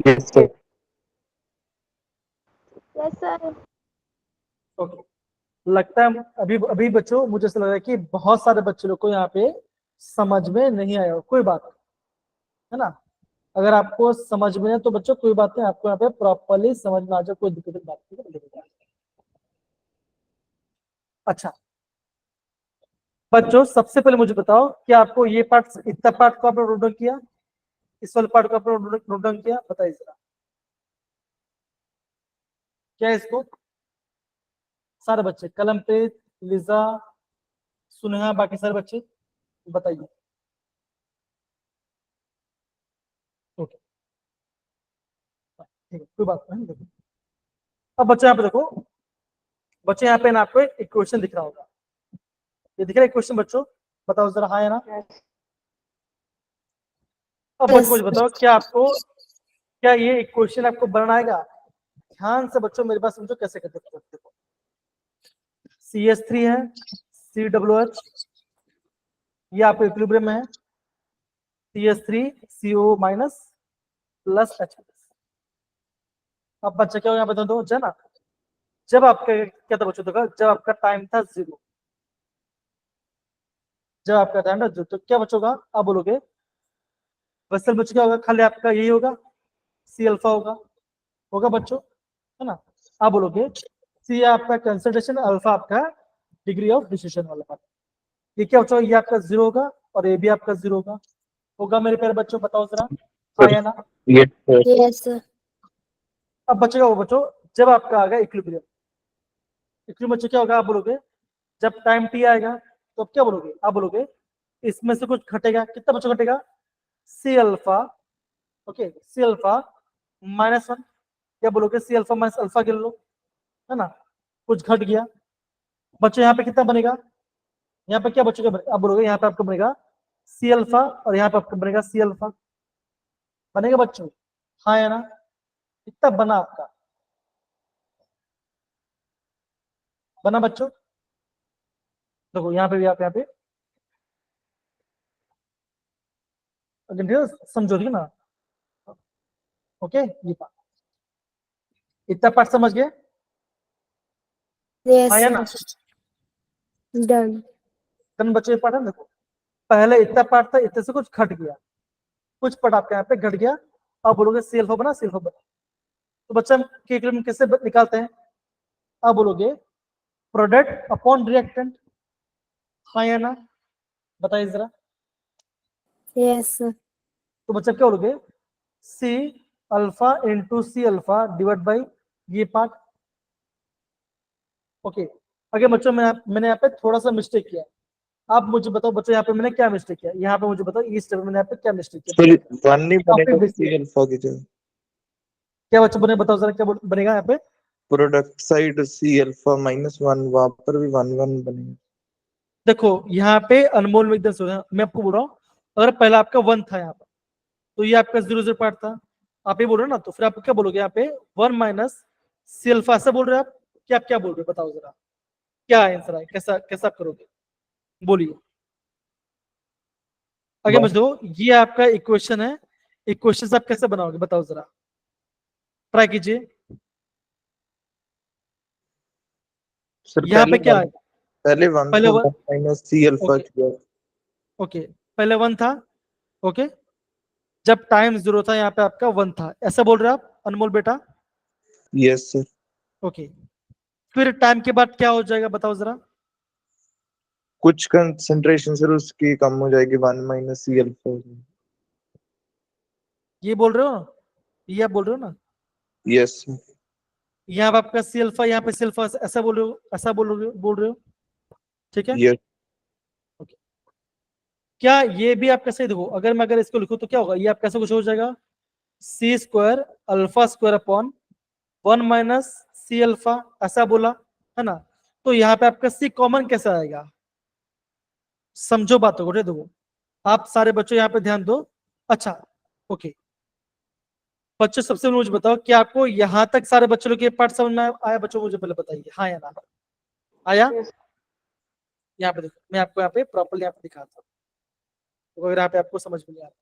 Yes, sir. Yes sir. Okay, लगता है अभी अभी बच्चों मुझे ऐसा लग रहा है कि बहुत सारे बच्चे लोग को यहाँ पे समझ में नहीं आया। कोई बात नहीं, है ना। अगर आपको समझ में है तो बच्चों कोई बात नहीं, आपको यहाँ पे प्रॉपरली समझ में आ जाए, कोई दिक्कत की बात नहीं। अच्छा बच्चों सबसे पहले मुझे बताओ कि आपको ये पार्ट, इतना पार्ट को आपने नोट डाउन किया? इस वाले पार्ट को आपने नोट डाउन किया? बताइए जरा क्या है इसको? सारे बच्चे कलम पे, लिजा, सुनेहा, बाकी सारे बच्चे बताइए। ओके ठीक है, कोई बात नहीं। देखो अब बच्चे यहाँ पे देखो, बच्चे यहाँ पे ना आपको एक इक्वेशन दिख रहा होगा, ये दिख रहा है इक्वेशन बच्चों? बताओ जरा हाँ या ना। अब बच्चों मुझे बताओ क्या ये इक्वेशन आपको बनाना आएगा? ध्यान से बच्चों मेरे पास समझो कैसे करते हैं। देखो CH3 है, COOH, ये आपको इक्विलिब्रियम में है, CH3CO माइनस प्लस H। अब बच्चा क्या हो यहाँ बता दो ना, जब आपका क्या था बच्चों, देखो जब आपका टाइम था 0, जब आपका टाइम था 0 तो क्या बच्चों का? आप बोलोगे वेसल बच्चों क्या होगा? खाली आपका यही होगा, C अल्फा होगा बच्चों, है ना। आप बोलोगे C आपका कंसंट्रेशन, अल्फा आपका डिग्री ऑफ डिफ्यूजन वाला पार्ट। ये क्या बच्चों? ये आपका 0 होगा और ये भी आपका 0 होगा मेरे प्यारे बच्चों, बताओ जरा हाँ या ना। Yes, sir. Yes, sir. अब बच्चों का बच्चों जब आपका आ गया इक्विलिब्रियम, बच्चों क्या होगा? आप बोलोगे जब टाइम टी आएगा तो अब क्या बोलोगे? आप बोलोगे इसमें से कुछ घटेगा, कितना बच्चों घटेगा? C alpha, okay C alpha -1। क्या बोलोगे? C अल्फा माइनस अल्फा गिन लो, है ना, कुछ घट गया बच्चों। यहाँ पे कितना बनेगा? यहाँ पे क्या बच्चों का, आप बोलोगे यहाँ पे आपको बनेगा सी अल्फा और यहाँ पे आपको बनेगा सी अल्फा, बनेगा बच्चों? हाँ या ना? इतना बना आपका, बना बच्चों? देखो यहाँ पे भी, आप यहाँ पे अगर समझो, ठीक है ना? ओके, ये पार्ट, इतना पार्ट समझ गए? Yes, हाँ या ना? sir. Done. कन बच्चों ये पार्ट है, देखो पहले इतना पार्ट था, इतने से कुछ घट गया, कुछ पार्ट आपके यहाँ पे घट गया, आप बोलोगे सी अल्फा बना, सी अल्फा बना। तो बच्चा हम के में कैसे निकालते हैं? आप बोलोगे प्रोडक्ट अपॉन रिएक्टेंट, हाँ या ना? बताइए जरा। Yes, sir. तो बच्चा क्या बोलोगे? C alpha into C alpha divide by ये पार्ट। ओके, अगर बच्चों मैंने यहाँ पे थोड़ा सा मिस्टेक किया, आप मुझे बताओ बच्चों यहाँ पे मैंने क्या मिस्टेक किया, यहाँ पे मुझे बताओ इस स्टेप में मैंने यहाँ पे क्या मिस्टेक किया? सर 1 नहीं काफी बनेगा बेसिक। सी अल्फा की जगह, क्या बच्चों बने, बताओ जरा क्या बनेगा यहाँ पे? प्रोडक्ट साइड सी अल्फा -1, वहां पर भी 1 बनेगा। देखो यहाँ पे अनमोल में एकदम सो रहा है, मैं आपको बोल रहा हूँ, अगर पहला आपका 1 था यहाँ पर, तो ये आपका 0 0 पार्ट था, आप ये बोल रहे हो ना, तो फिर आप क्या बोलोगे यहाँ पे 1 माइनस सी अल्फा, ऐसा बोल रहे हो आप? क्या आप क्या बोल रहे हो, बताओ जरा क्या आंसर है, कैसा कैसा आप करोगे, बोलिए। आगे बस समझ लो, ये आपका इक्वेशन है, इक्वेशन आप कैसे बनाओगे बताओ जरा, ट्राई कीजिए। सर यहाँ पे क्या है? पहले 1 पहले था, 1, 1 माइनस सी अल्फा ओके किया। ओके, पहले 1 था, ओके, जब टाइम 0 था यहाँ पे आपका 1 था, ऐसा बोल रहे हो आप अनमोल बेटा? Yes sir. ओके, फिर टाइम के बाद क्या हो जाएगा बताओ जरा? कुछ कंसंट्रेशन सर उसकी कम हो जाएगी, 1 माइनस सी अल्फा हो जाएगी। ये बोल रहे हो, ये आप बोल रहे हो ना? Yes sir. यहाँ पे आपका सी अल्फा, यहाँ पे सी अल्फा, ऐसा बोल रहे हो, ऐसा बोल रहे हो, ठीक है? यस ओके, क्या ये भी आप कैसे, देखो अगर इसको लिखूं तो क्या होगा, ये आप कैसे कुछ हो जाएगा, C square alpha square upon 1 minus C alpha, ऐसा बोला है ना? तो यहाँ पे आपका सी कॉमन कैसे आएगा, समझो बातों को, देखो आप सारे बच्चों यहाँ पे ध्यान दो। अच्छा, ओके बच्चों, सबसे पहले मुझे बताओ कि आपको यहाँ तक सारे बच्चों लोग के पार्ट समझ में आया? बच्चों मुझे पहले बताइए, हाँ या ना? आया? यहाँ पे देखो, मैं आपको यहाँ पे प्रॉपरली यहाँ पे दिखाता हूँ, तो अगर यहाँ पे आपको समझ में नहीं आ रहा,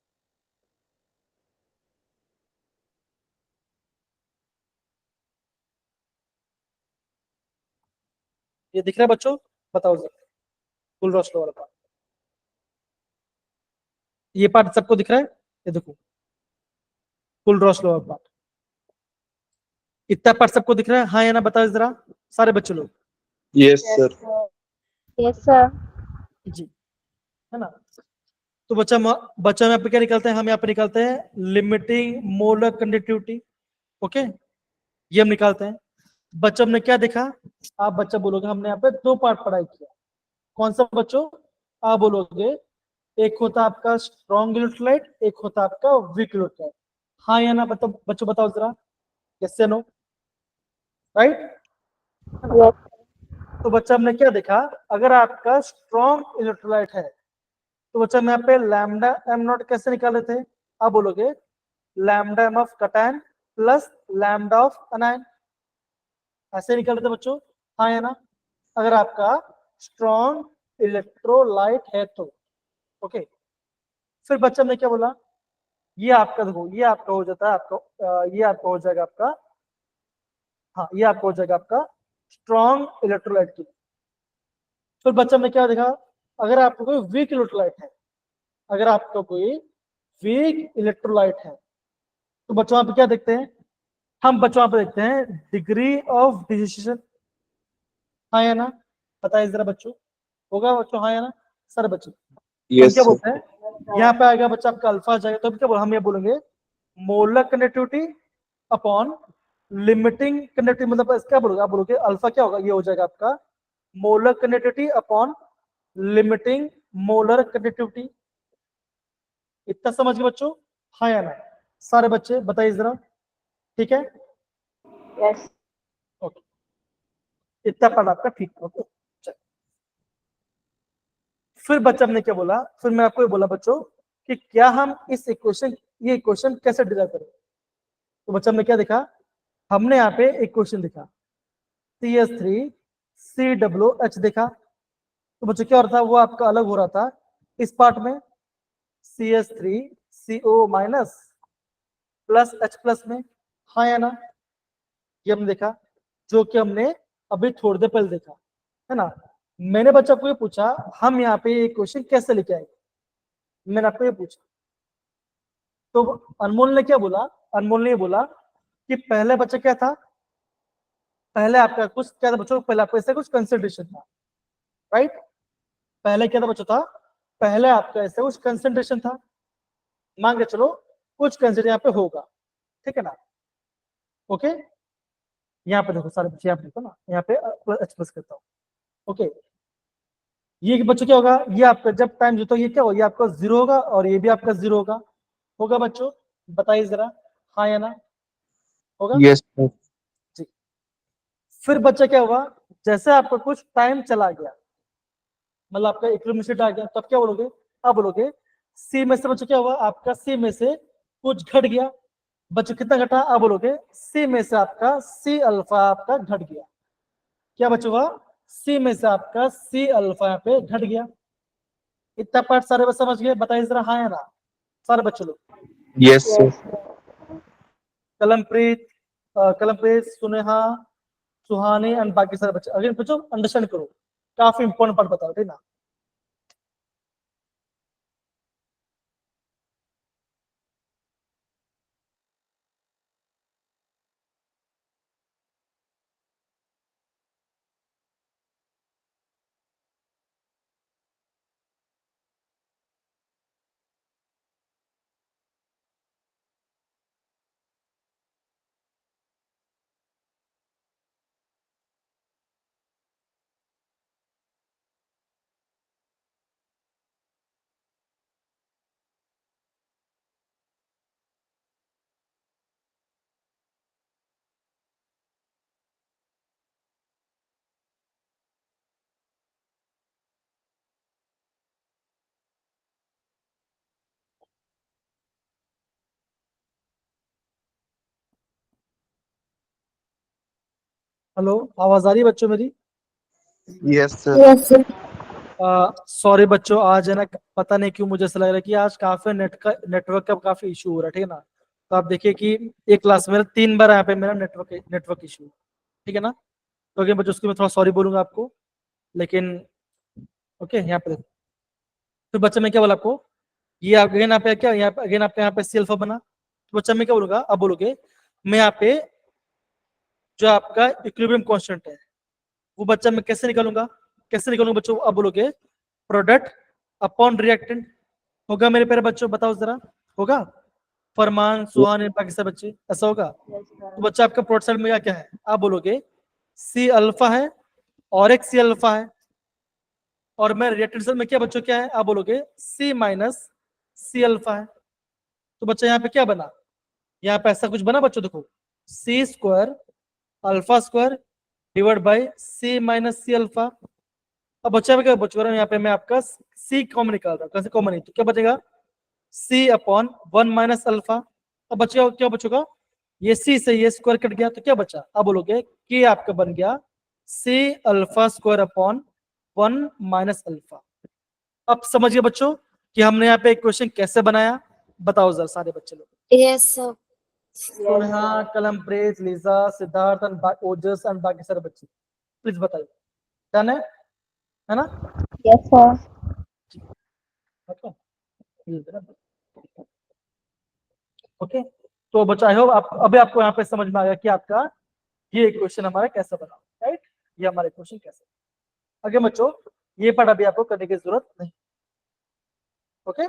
ये दिख रहा है बच्चों? बताओ जरा, फुल रोशनी वाला पार्ट, ये पार्ट सबको दिख रहा है? ये देखो फुल रोशनी वाला पार्ट, इतना पार्ट सबको दिख रहा है, हाँ या ना? बताओ जरा सारे बच्चे लोग। Yes sir. Yes, sir. जी, है ना? तो बच्चा बच्चा में यहाँ पे क्या निकालते हैं, हम यहाँ पे निकालते हैं लिमिटिंग मोलर कंडक्टिविटी, ओके, ये हम निकालते हैं। बच्चा हमने क्या देखा, आप बच्चा बोलोगे हमने यहाँ पे 2 पार्ट पढ़ाई किया, कौन सा बच्चों? आप बोलोगे एक होता आपका स्ट्रॉन्ग इलेक्ट्रोलाइट, एक होता आपका वीक इलेक्ट्रोलाइट, हाँ या ना? बताओ बच्चों, बताओ जरा, यस या नो, राइट? Yes. तो बच्चा हमने क्या देखा, अगर आपका स्ट्रॉन्ग इलेक्ट्रोलाइट है, तो बच्चा हम यहाँ पे लैम्डा एम नॉट कैसे निकाले थे? आप बोलोगे lambda M of cation plus lambda of anion, ऐसे निकल रहे थे बच्चों, हाँ या ना? अगर आपका स्ट्रॉन्ग इलेक्ट्रोलाइट है तो, ओके। फिर बच्चा हमने क्या बोला, ये आपका देखो, ये आपका हो जाता है आपका, ये आपका हो जाएगा आपका, हाँ ये आपका हो जाएगा आपका स्ट्रॉन्ग इलेक्ट्रोलाइट के लिए। फिर बच्चा हमने क्या देखा, अगर आपको कोई वीक इलेक्ट्रोलाइट है, अगर आपका कोई वीक इलेक्ट्रोलाइट है, तो बच्चों यहाँ पे क्या देखते हैं, हम बच्चों यहाँ पे देखते हैं डिग्री ऑफ डिसिशन, हाँ या ना? बताइए जरा बच्चों, होगा बच्चों हाँ या ना? सारे बच्चे हम यस क्या सर। बोलते हैं, यहाँ पे आएगा बच्चा आपका अल्फा आ जाएगा, तो हम क्या हम ये बोलेंगे molar conductivity upon limiting conductivity, मतलब क्या बोलोगे आप? बोलोगे अल्फा क्या होगा, ये हो जाएगा आपका molar conductivity upon limiting molar conductivity. इतना समझ गए बच्चों, हाँ या ना? सारे बच्चे बताइए जरा, ठीक है? Yes. ओके, इतना पढ़ा आपका ठीक, ओके। फिर बच्चा ने क्या बोला, फिर मैं आपको ये बोला बच्चों कि क्या हम इस इक्वेशन, ये इक्वेशन कैसे डिराइव करें। तो बच्चा ने क्या देखा, हमने यहाँ पे इक्वेशन देखा CH3COOH देखा। तो बच्चों क्या हो रहा था, वो आपका अलग हो रहा था इस पार्ट में CH3CO minus plus H plus में, हाँ या ना, ये हमने देखा, जो कि हमने अभी थोड़ी देर पहले देखा है ना। मैंने बच्चा को ये पूछा हम यहाँ पे ये क्वेश्चन कैसे लेके आएंगे, मैंने आपको ये पूछा। तो अनमोल ने क्या बोला, अनमोल ने ये बोला कि पहले बच्चा क्या था, पहले आपका कुछ क्या था बच्चों, पहले आपका ऐसा कुछ कंसंट्रेशन था, राइट। पहले क्या था बच्चों था, पहले आपका ऐसा कुछ कंसंट्रेशन था, मान के चलो कुछ कंसंट्रेशन यहाँ पे होगा, ठीक है ना। ओके, यहाँ पे देखो सारे बच्चे, यहाँ पे देखो ना, यहाँ पे H प्लस करता हूँ। ओके, ये बच्चों क्या होगा, ये आपका जब टाइम जो तो ये क्या होगा, ये आपका 0 होगा और ये भी आपका 0 होगा, होगा बच्चों, बताइए जरा, हाँ या ना, होगा। Yes sir. जी, फिर बच्चा क्या हुआ, जैसे आपका कुछ टाइम चला गया, मतलब आपका 1 किलोमीटर आ गया, तब क्या बोलोगे, अब बोलोगे सी में से बच्चों क्या हुआ, आपका सी में से कुछ घट गया, बच्चों कितना घटा, अब बोलोगे सी में से आपका सी अल्फा आपका घट गया, क्या बच्चों हुआ, सी में से आपका सी अल्फा यहाँ पे घट गया। इतना पार्ट सारे बच्चे समझ गए, बताइए जरा हाँ या ना, सारे बच्चे लोग। Yes sir. Kalampreet, Kalampreet, Suneha, Suhani and बाकी सारे बच्चे, अगेन बच्चों अंडरस्टैंड करो, काफी इंपॉर्टेंट पार्ट बताओ, ठीक ना। हेलो, आवाज आ रही है बच्चों मेरी। Yes sir. Yes, sir. Sorry बच्चों, आज है ना पता नहीं क्यों मुझे ऐसा लग रहा है कि आज काफी नेटवर्क का काफी इशू हो रहा है, ठीक है ना। तो आप देखिए कि एक क्लास में 3 बार यहाँ पे मेरा नेटवर्क इशू, ठीक है ना। तो अगेन बच्चों उसके मैं थोड़ा सॉरी बोलूंगा आपको, लेकिन ओके यहाँ पे देखो। फिर बच्चे में क्या बोला आपको, ये अगेन यहाँ पे क्या, यहाँ पे अगेन आपका यहाँ पे सी अल्फा बना, तो बच्चा में क्या बोलूंगा, अब बोलोगे मैं यहाँ पे जो आपका इक्विलिब्रियम कांस्टेंट है वो बच्चा मैं कैसे निकालूंगा, कैसे निकालूंगा बच्चों, अब बोलोगे प्रोडक्ट अपॉन रिएक्टेंट, होगा मेरे प्यारे बच्चों, बताओ जरा, होगा। फरमान, सुहान, बाकी सब बच्चे, ऐसा होगा। तो बच्चा आपका प्रोडक्ट साइड में क्या है, आप बोलोगे सी अल्फा है और एक सी अल्फा है, और मैं रिएक्टेंट साइड में क्या बच्चों क्या है, आप बोलोगे सी माइनस सी अल्फा है। तो बच्चा यहाँ पे क्या बना, यहाँ पे ऐसा कुछ बना बच्चों, देखो C square alpha square divide by C minus C alpha. अब बच्चा में क्या बच्चों, यहाँ पे मैं आपका सी कॉमन निकाल रहा हूँ, कैसे कॉमन है, तो क्या बचेगा सी अपॉन 1 माइनस अल्फा। अब बचेगा क्या बचेगा, ये सी से ये स्क्वायर कट गया, तो क्या बचा, अब बोलोगे कि आपका बन गया C alpha square upon 1 minus alpha. अब समझिए बच्चों कि हमने यहाँ पे एक क्वेश्चन कैसे बनाया, बताओ जरा सारे बच्चे लोग। Yes, sir. Suneha, Kalampreet, Lisa, Siddharth and Ojas and बाकी सारे बच्चे, प्लीज बताइए, डन है ना। Yes, sir. ओके, तो बच्चा आई होप आप अभी आपको यहाँ पे समझ में आ गया कि आपका ये क्वेश्चन हमारा कैसे बना, राइट। ये हमारे क्वेश्चन कैसे, आगे बच्चों ये पार्ट अभी आपको करने की जरूरत नहीं। ओके,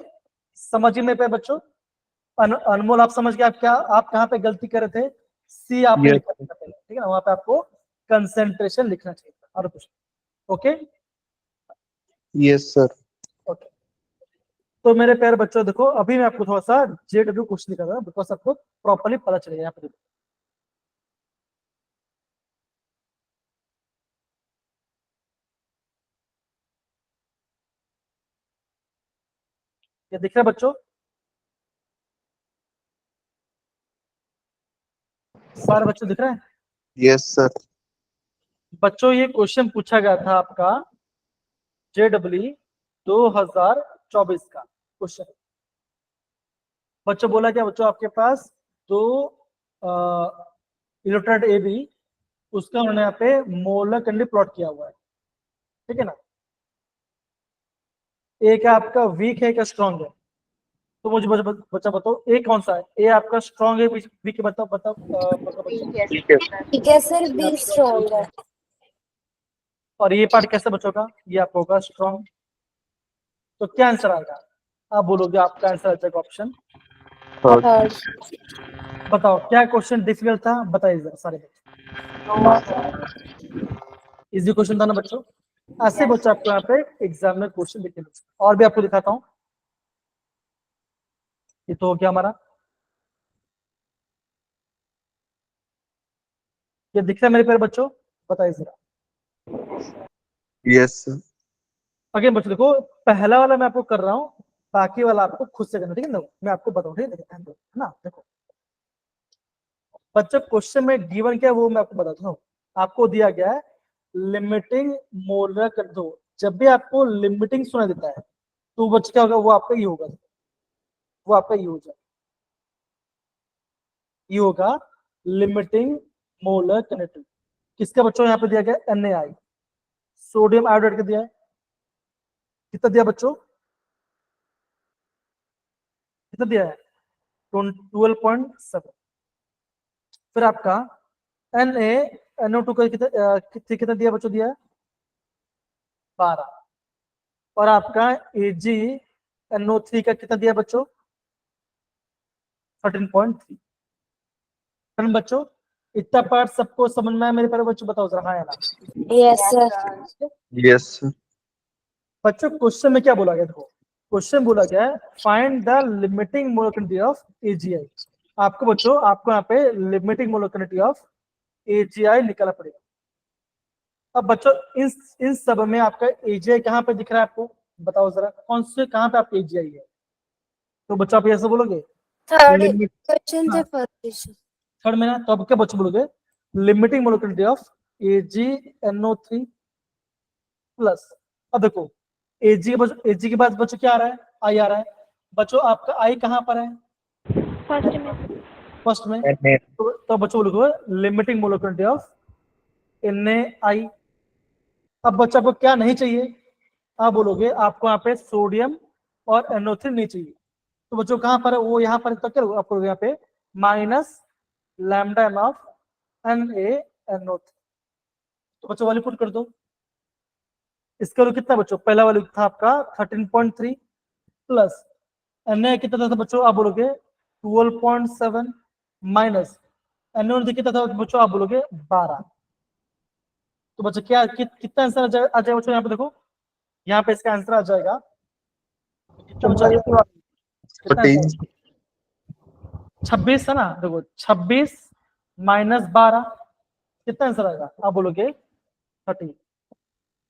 समझ में पे बच्चों, अनमोल आप समझ गए, आप क्या, आप कहाँ पे गलती कर रहे थे, सी आपने Yes. लिखा था पहले, ठीक है ना, वहां पे आपको कंसेंट्रेशन लिखना चाहिए था, और कुछ। Okay yes sir. ओके, तो मेरे प्यारे बच्चों देखो, अभी मैं आपको थोड़ा सा जेडब्ल्यू क्वेश्चन निकाल रहा हूँ, बिकॉज आपको प्रॉपर्ली पता चलेगा, यहाँ पे देखो। ये दिख रहा है बच्चों? सारे बच्चों दिख रहे हैं? Yes sir. बच्चों ये क्वेश्चन पूछा गया था आपका JEE 2024 का क्वेश्चन। बच्चों बोला क्या बच्चों, आपके पास दो इलेक्ट्रोड ए बी, उसका उन्होंने यहाँ पे मोलर कंडी प्लॉट किया हुआ है, ठीक है ना। एक आपका वीक है, एक स्ट्रॉन्ग है। तो मुझे बच्चा बताओ ए कौन सा है? ए आपका स्ट्रॉन्ग है, वीक है? बताओ बताओ बताओ बच्चों। ठीक है। ठीक है सर, बी स्ट्रॉन्ग है। और ये पार्ट कैसे बच्चों का? ये आपका होगा स्ट्रॉन्ग। तो क्या आंसर आएगा? आप बोलोगे आपका आंसर आ जाएगा ऑप्शन थर्ड। थर्ड। बताओ क्या क्वेश्चन डिफिकल्ट था, बताइए जरा सारे बच्चे। इजी क्वेश्चन था ना बच्चों? ऐसे बच्चे आपको यहाँ पे एग्जाम में क्वेश्चन लिखे। और भी आपको दिखाता हूँ। ये तो हो गया हमारा। ये दिख रहा है मेरे प्यारे बच्चों? बताइए जरा। Yes sir. अगेन बच्चों देखो, पहला वाला मैं आपको कर रहा हूँ, बाकी वाला आपको खुद से करना, ठीक है ना? मैं आपको बताऊँ, ठीक है ना? देखो बच्चों, क्वेश्चन में गिवन क्या है वो मैं आपको बताता हूँ। आपको दिया गया है लिमिटिंग मोलर कंट्रोल। जब भी आपको लिमिटिंग सुना देता है तो बच्चे क्या होगा, वो आपका ये होगा, वो आपका ये हो जाए, ये होगा लिमिटिंग मोलर कंट्रोल। किसका बच्चों यहाँ पे दिया गया? NaI, सोडियम आयोडाइड का दिया है। कितना दिया बच्चों? कितना दिया है? 12.7। फिर आपका NaNO2 का कितना दिया बच्चों? दिया है 12। और आपका AgNO3 का कितना दिया बच्चों? 13.3। बच्चों इतना पार्ट सबको समझ में आया मेरे प्यारे बच्चों? बताओ जरा हाँ या ना। Yes sir. Yes sir. बच्चों क्वेश्चन में क्या बोला गया? देखो क्वेश्चन बोला गया है find the limiting molar quantity of AgI। आपको बच्चों, आपको यहाँ पे limiting molar quantity of AgI निकालना पड़ेगा। अब बच्चों इन सब में आपका AgI कहाँ पे दिख रहा है आपको? बताओ जरा, कौन से कहाँ पे आपका AgI है? तो बच्चों आप ऐसे बोलोगे थर्ड लिमिट, क्वेश्चन थे हाँ फर्स्ट। थर्ड में ना। तो आप क्या बच्चों बोलोगे? Limiting molar quantity of AgNO3 plus. अब देखो AG के बाद बच्चों क्या आ रहा है? आई आ रहा है। बच्चों आपका आई कहाँ पर है? फर्स्ट में। फर्स्ट में। Na। तो बच्चों बोलोगे limiting molar quantity of NaI। अब बच्चों आपको क्या नहीं चाहिए? आप बोलोगे आपको यहाँ पे सोडियम और NO3 नहीं चाहिए। तो बच्चों कहाँ पर है वो? यहाँ पर। तो क्या आपको यहाँ पे minus lambda M of NaNO3। तो बच्चों वाली पुट कर दो। इसका वैल्यू कितना बच्चों? पहला वाली था आपका 13.3 प्लस Na कितना था बच्चों? आप बोलोगे 12.7 माइनस NO3 कितना था बच्चों? आप बोलोगे 12। तो बच्चों क्या कितना आंसर आ जाएगा बच्चों? यहाँ पे देखो, यहाँ पे इसका आंसर आ जाएगा कितना बच्चों? कितना आंसर? 26 है ना? देखो 26 माइनस 12 कितना आंसर आएगा? आप बोलोगे 13।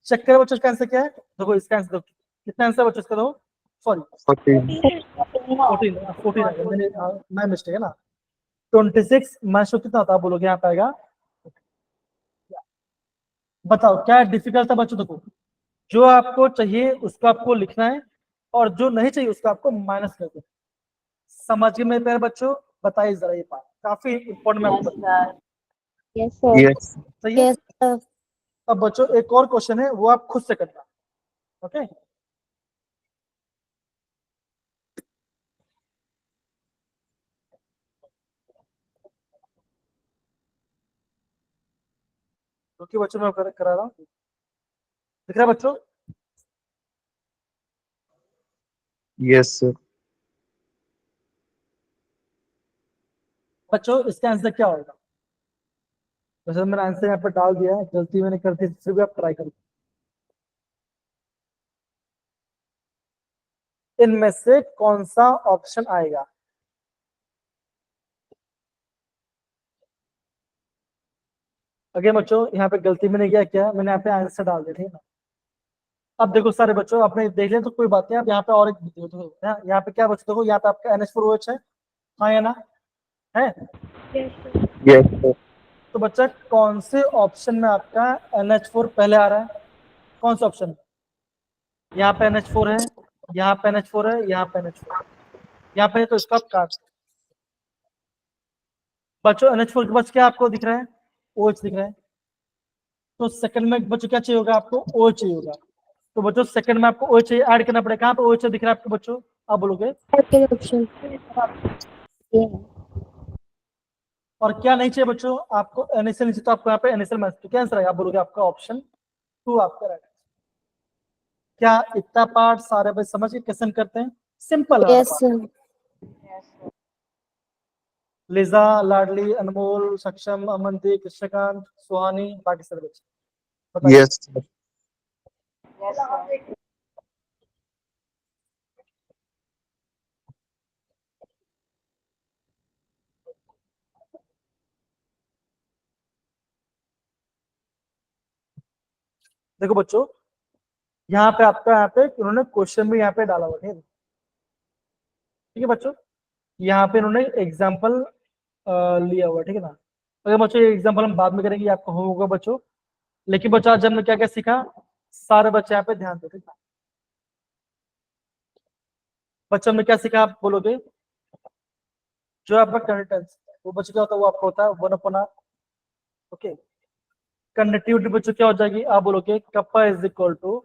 चेक करो बच्चों इसका आंसर क्या है। देखो इसका आंसर देखो कितना आंसर बच्चों इसका। देखो सॉरी 14 14 मैंने मैं मिस्टेक है ना। 26 माइनस कितना होता है? आप बोलोगे यहाँ पे आएगा। बताओ क्या डिफिकल्ट था बच्चों? देखो जो आपको चाहिए उसको आपको लिखना है, और जो नहीं चाहिए उसको आपको माइनस कर देना। समझ गए मेरे प्यारे बच्चों? बताइए जरा, ये बात काफी इंपॉर्टेंट मैं आपको बताऊं। Yes, sir. यस। सही है? Yes sir. अब बच्चों एक और क्वेश्चन है, वो आप खुद से करना। ओके क्योंकि बच्चों मैं करा रहा हूँ। दिख रहा है बच्चों? Yes sir. बच्चों इसका आंसर क्या होगा? वैसे मैंने आंसर यहाँ पर डाल दिया है, गलती मैंने कर दी, फिर भी आप ट्राई करो। इनमें से कौन सा ऑप्शन आएगा? अगे बच्चों यहाँ पे गलती मैंने क्या किया, मैंने यहाँ पे आंसर डाल दिया, ठीक है ना। अब देखो सारे बच्चों, आपने देख लिया तो कोई बात नहीं, आप यहाँ पे और एक देखो, यहाँ पे क्या बच्चों, देखो यहाँ पे आपका NH4OH है, हाँ या ना, है? Yes, sir. Yes, sir. तो बच्चा कौन से ऑप्शन में आपका NH4 पहले आ रहा है? कौन सा ऑप्शन? यहाँ पे NH4 है, यहाँ पे NH4 है, यहाँ पे NH4 है, यहाँ पे, तो इसका आप काट दो। बच्चों NH4 के पास क्या आपको दिख रहा है? OH दिख रहा है। तो सेकंड में बच्चों क्या चाहिए होगा आपको? OH चाहिए होगा। तो बच्चों सेकंड में आपको OH चाहिए, ऐड करना पड़ेगा। कहाँ पे OH दिख रहा है आपको बच्चों? आप बोलोगे। Second option. और क्या नहीं चाहिए बच्चों आपको? NaCl नहीं चाहिए, तो आपको यहाँ पे NaCl माइनस, तो क्या आंसर है? आप बोलोगे आपका ऑप्शन 2 आपका राइट। क्या इतना पार्ट सारे बच्चे समझ के क्वेश्चन करते हैं? सिंपल है। Yes, sir. लिजा, लाडली, अनमोल, सक्षम, अमनदीप, कृष्णकांत, सुहानी, बाकी सारे बच्चे बताइए। Yes, sir. देखो बच्चों, यहाँ पे आपका, यहाँ पे उन्होंने क्वेश्चन भी यहाँ पे डाला हुआ है, ठीक है बच्चों? यहाँ पे इन्होंने एग्जाम्पल लिया हुआ है, ठीक है ना? अगर बच्चों ये एग्जाम्पल हम बाद में करेंगे, आपको होगा बच्चों। लेकिन बच्चों आज हमने क्या क्या सीखा, सारे बच्चे यहाँ पे ध्यान दो, ठीक है? बच्चों हमने क्या सीखा, आप बोलोगे। जो आपका कंडक्टेंस वो बच्चों क्या होता है, वो आपका होता है 1/r। ओके, कंडक्टिविटी बच्चों क्या हो जाएगी, आप बोलोगे kappa is equal to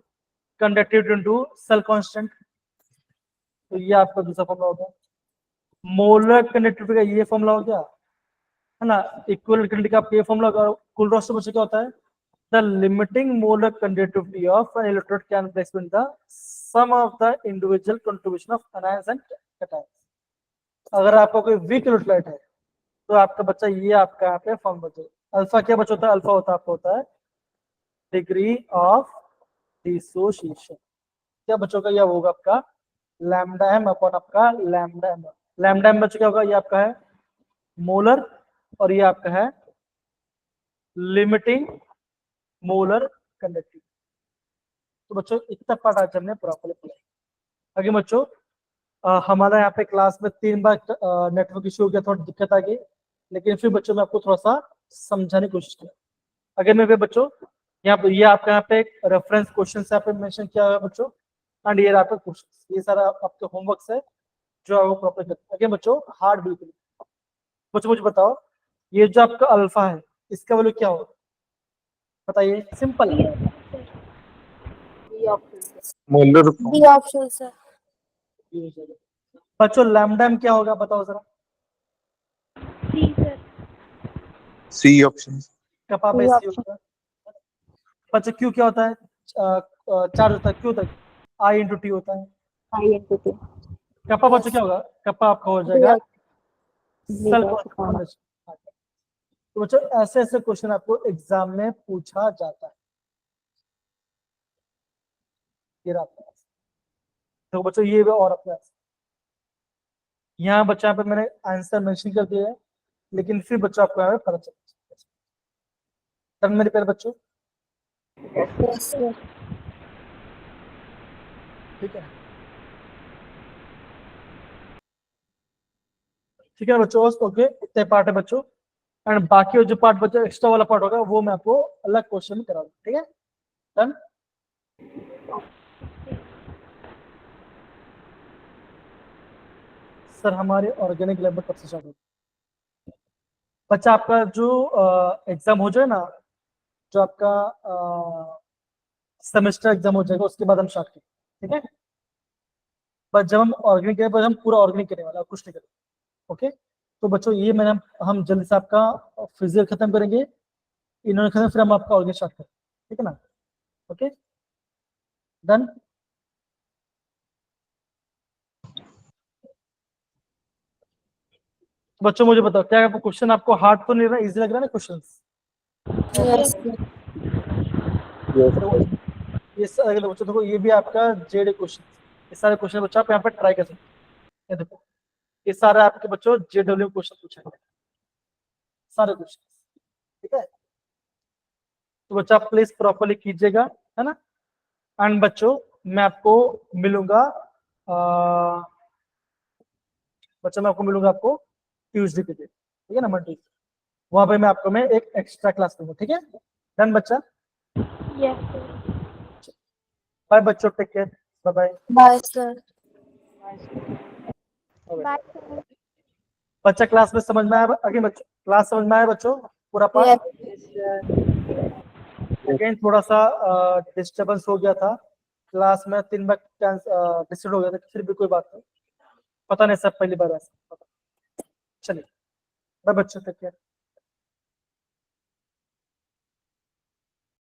conductivity into cell constant. तो ये आपका दूसरा फॉर्मूला हो गया। मोलर कंडक्टिविटी का ये फॉर्मूला हो गया, है ना? इक्विवेलेंट कंडक्टिविटी का आपका ये फॉर्मूला होगा। कुल रोस्टर बच्चों क्या होता है? The limiting molar conductivity of an electrode can be explained the sum of the individual contribution of anions and cations. अगर आपका कोई वीक इलेक्ट्रोलाइट है तो आपका बच्चा ये आपका यहाँ पे फॉर्म बचे। अल्फा क्या बच्चा होता है? अल्फा होता है आपका होता है डिग्री ऑफ डिसोसिएशन। क्या बच्चों का? यह होगा आपका लैम्डा एम अपॉन आपका लैम्डा एम। लैम्डा एम बच्चों क्या होगा? ये आपका है मोलर, और ये आपका है लिमिटिंग मोलर कंडक्टिविटी। तो बच्चों इतना पार्ट आज हमने प्रॉपर्ली पढ़ा। आगे बच्चों, हमारा यहाँ पे क्लास में 3 बार नेटवर्क इश्यू हो गया, थोड़ी दिक्कत आ गई, लेकिन फिर बच्चों मैं आपको थोड़ा सा समझाने की कोशिश किया। अगर मैं बच्चों यहाँ पे, ये आपका यहाँ पे एक रेफरेंस क्वेश्चन यहाँ पे मेंशन किया हुआ है बच्चों, एंड ये आपका क्वेश्चन, ये सारा आपके होमवर्क है जो आपको प्रॉपर करते हैं। अगर बच्चों हार्ड बिल्कुल बच्चों मुझे बताओ, ये जो आपका अल्फा है इसका वैल्यू क्या होगा? बताइए, सिंपल है। Molar B option, sir. बच्चों लैम्डा क्या होगा बताओ जरा? C, sir. C option. कपा पे सी होता है। बच्चों क्यू क्या होता है? चार्ज होता है, क्यों होता है? आई इंटू टी होता है। कपा बच्चों क्या होगा? कपा आपका हो जाएगा सेल कॉन्सेंट्रेशन। तो बच्चों ऐसे ऐसे क्वेश्चन आपको एग्जाम में पूछा जाता है। ये रहा आपके पास। तो बच्चों ये भी और अपने यहाँ बच्चा पे मैंने आंसर मेंशन कर दिया है, लेकिन फिर बच्चों आपको यहाँ पे पता चलेगा। डन मेरे प्यारे बच्चों? Yes, sir. ठीक है, ठीक है बच्चों, ओके इतने पार्ट है बच्चों, एंड बाकी जो पार्ट बच्चों एक्स्ट्रा वाला पार्ट होगा वो मैं आपको अलग क्वेश्चन में करा दूंगा, ठीक है? डन। सर हमारे ऑर्गेनिक लैब में कब से स्टार्ट होगा? बच्चा आपका जो एग्जाम हो जाए ना, जो आपका सेमेस्टर एग्जाम हो जाएगा उसके बाद हम स्टार्ट करेंगे, ठीक है? बस जब हम ऑर्गेनिक करें, बस हम पूरा ऑर्गेनिक करने वाला, कुछ नहीं करेंगे। ओके, तो बच्चों ये मैंने हम जल्दी से आपका फिजिकल खत्म करेंगे, इन्होंने खत्म, फिर हम आपका ऑर्गेनिक स्टार्ट करेंगे, ठीक है ना? Okay, done. बच्चों मुझे बताओ, क्या आपको क्वेश्चन आपको हार्ड तो नहीं लग रहा, इजी लग रहा है ना क्वेश्चंस? Yes, sir. Yes. ये सारे बच्चों देखो, ये भी आपका जेड क्वेश्चन, ये सारे क्वेश्चन बच्चों आप यहाँ पे ट्राई कर सकते हैं। ये देखो, ये सारे आपके बच्चों जेडब्ल्यू क्वेश्चन पूछा गया, सारे क्वेश्चन, ठीक है? तो बच्चा आप प्लीज प्रॉपर्ली कीजिएगा, है ना? एंड बच्चों मैं आपको मिलूंगा बच्चों मैं आपको मिलूंगा आपको ट्यूसडे के दिन, ठीक है ना, मंडे। वहां पे मैं आपको एक एक्स्ट्रा क्लास दूंगा, ठीक है। डन बच्चा। Yes, sir. बाय बच्चों, take care, bye bye. Bye, sir. Bye, sir. बच्चा क्लास में समझ में आया? अगेन बच्चों क्लास समझ में आया बच्चों पूरा पार्ट? अगेन थोड़ा सा डिस्टरबेंस हो गया था क्लास में, 3 बार डिस्टर्ब हो गया था, फिर भी कोई बात नहीं, पता नहीं सब पहली बार ऐसा। चलिए बाय बच्चों, टेक केयर।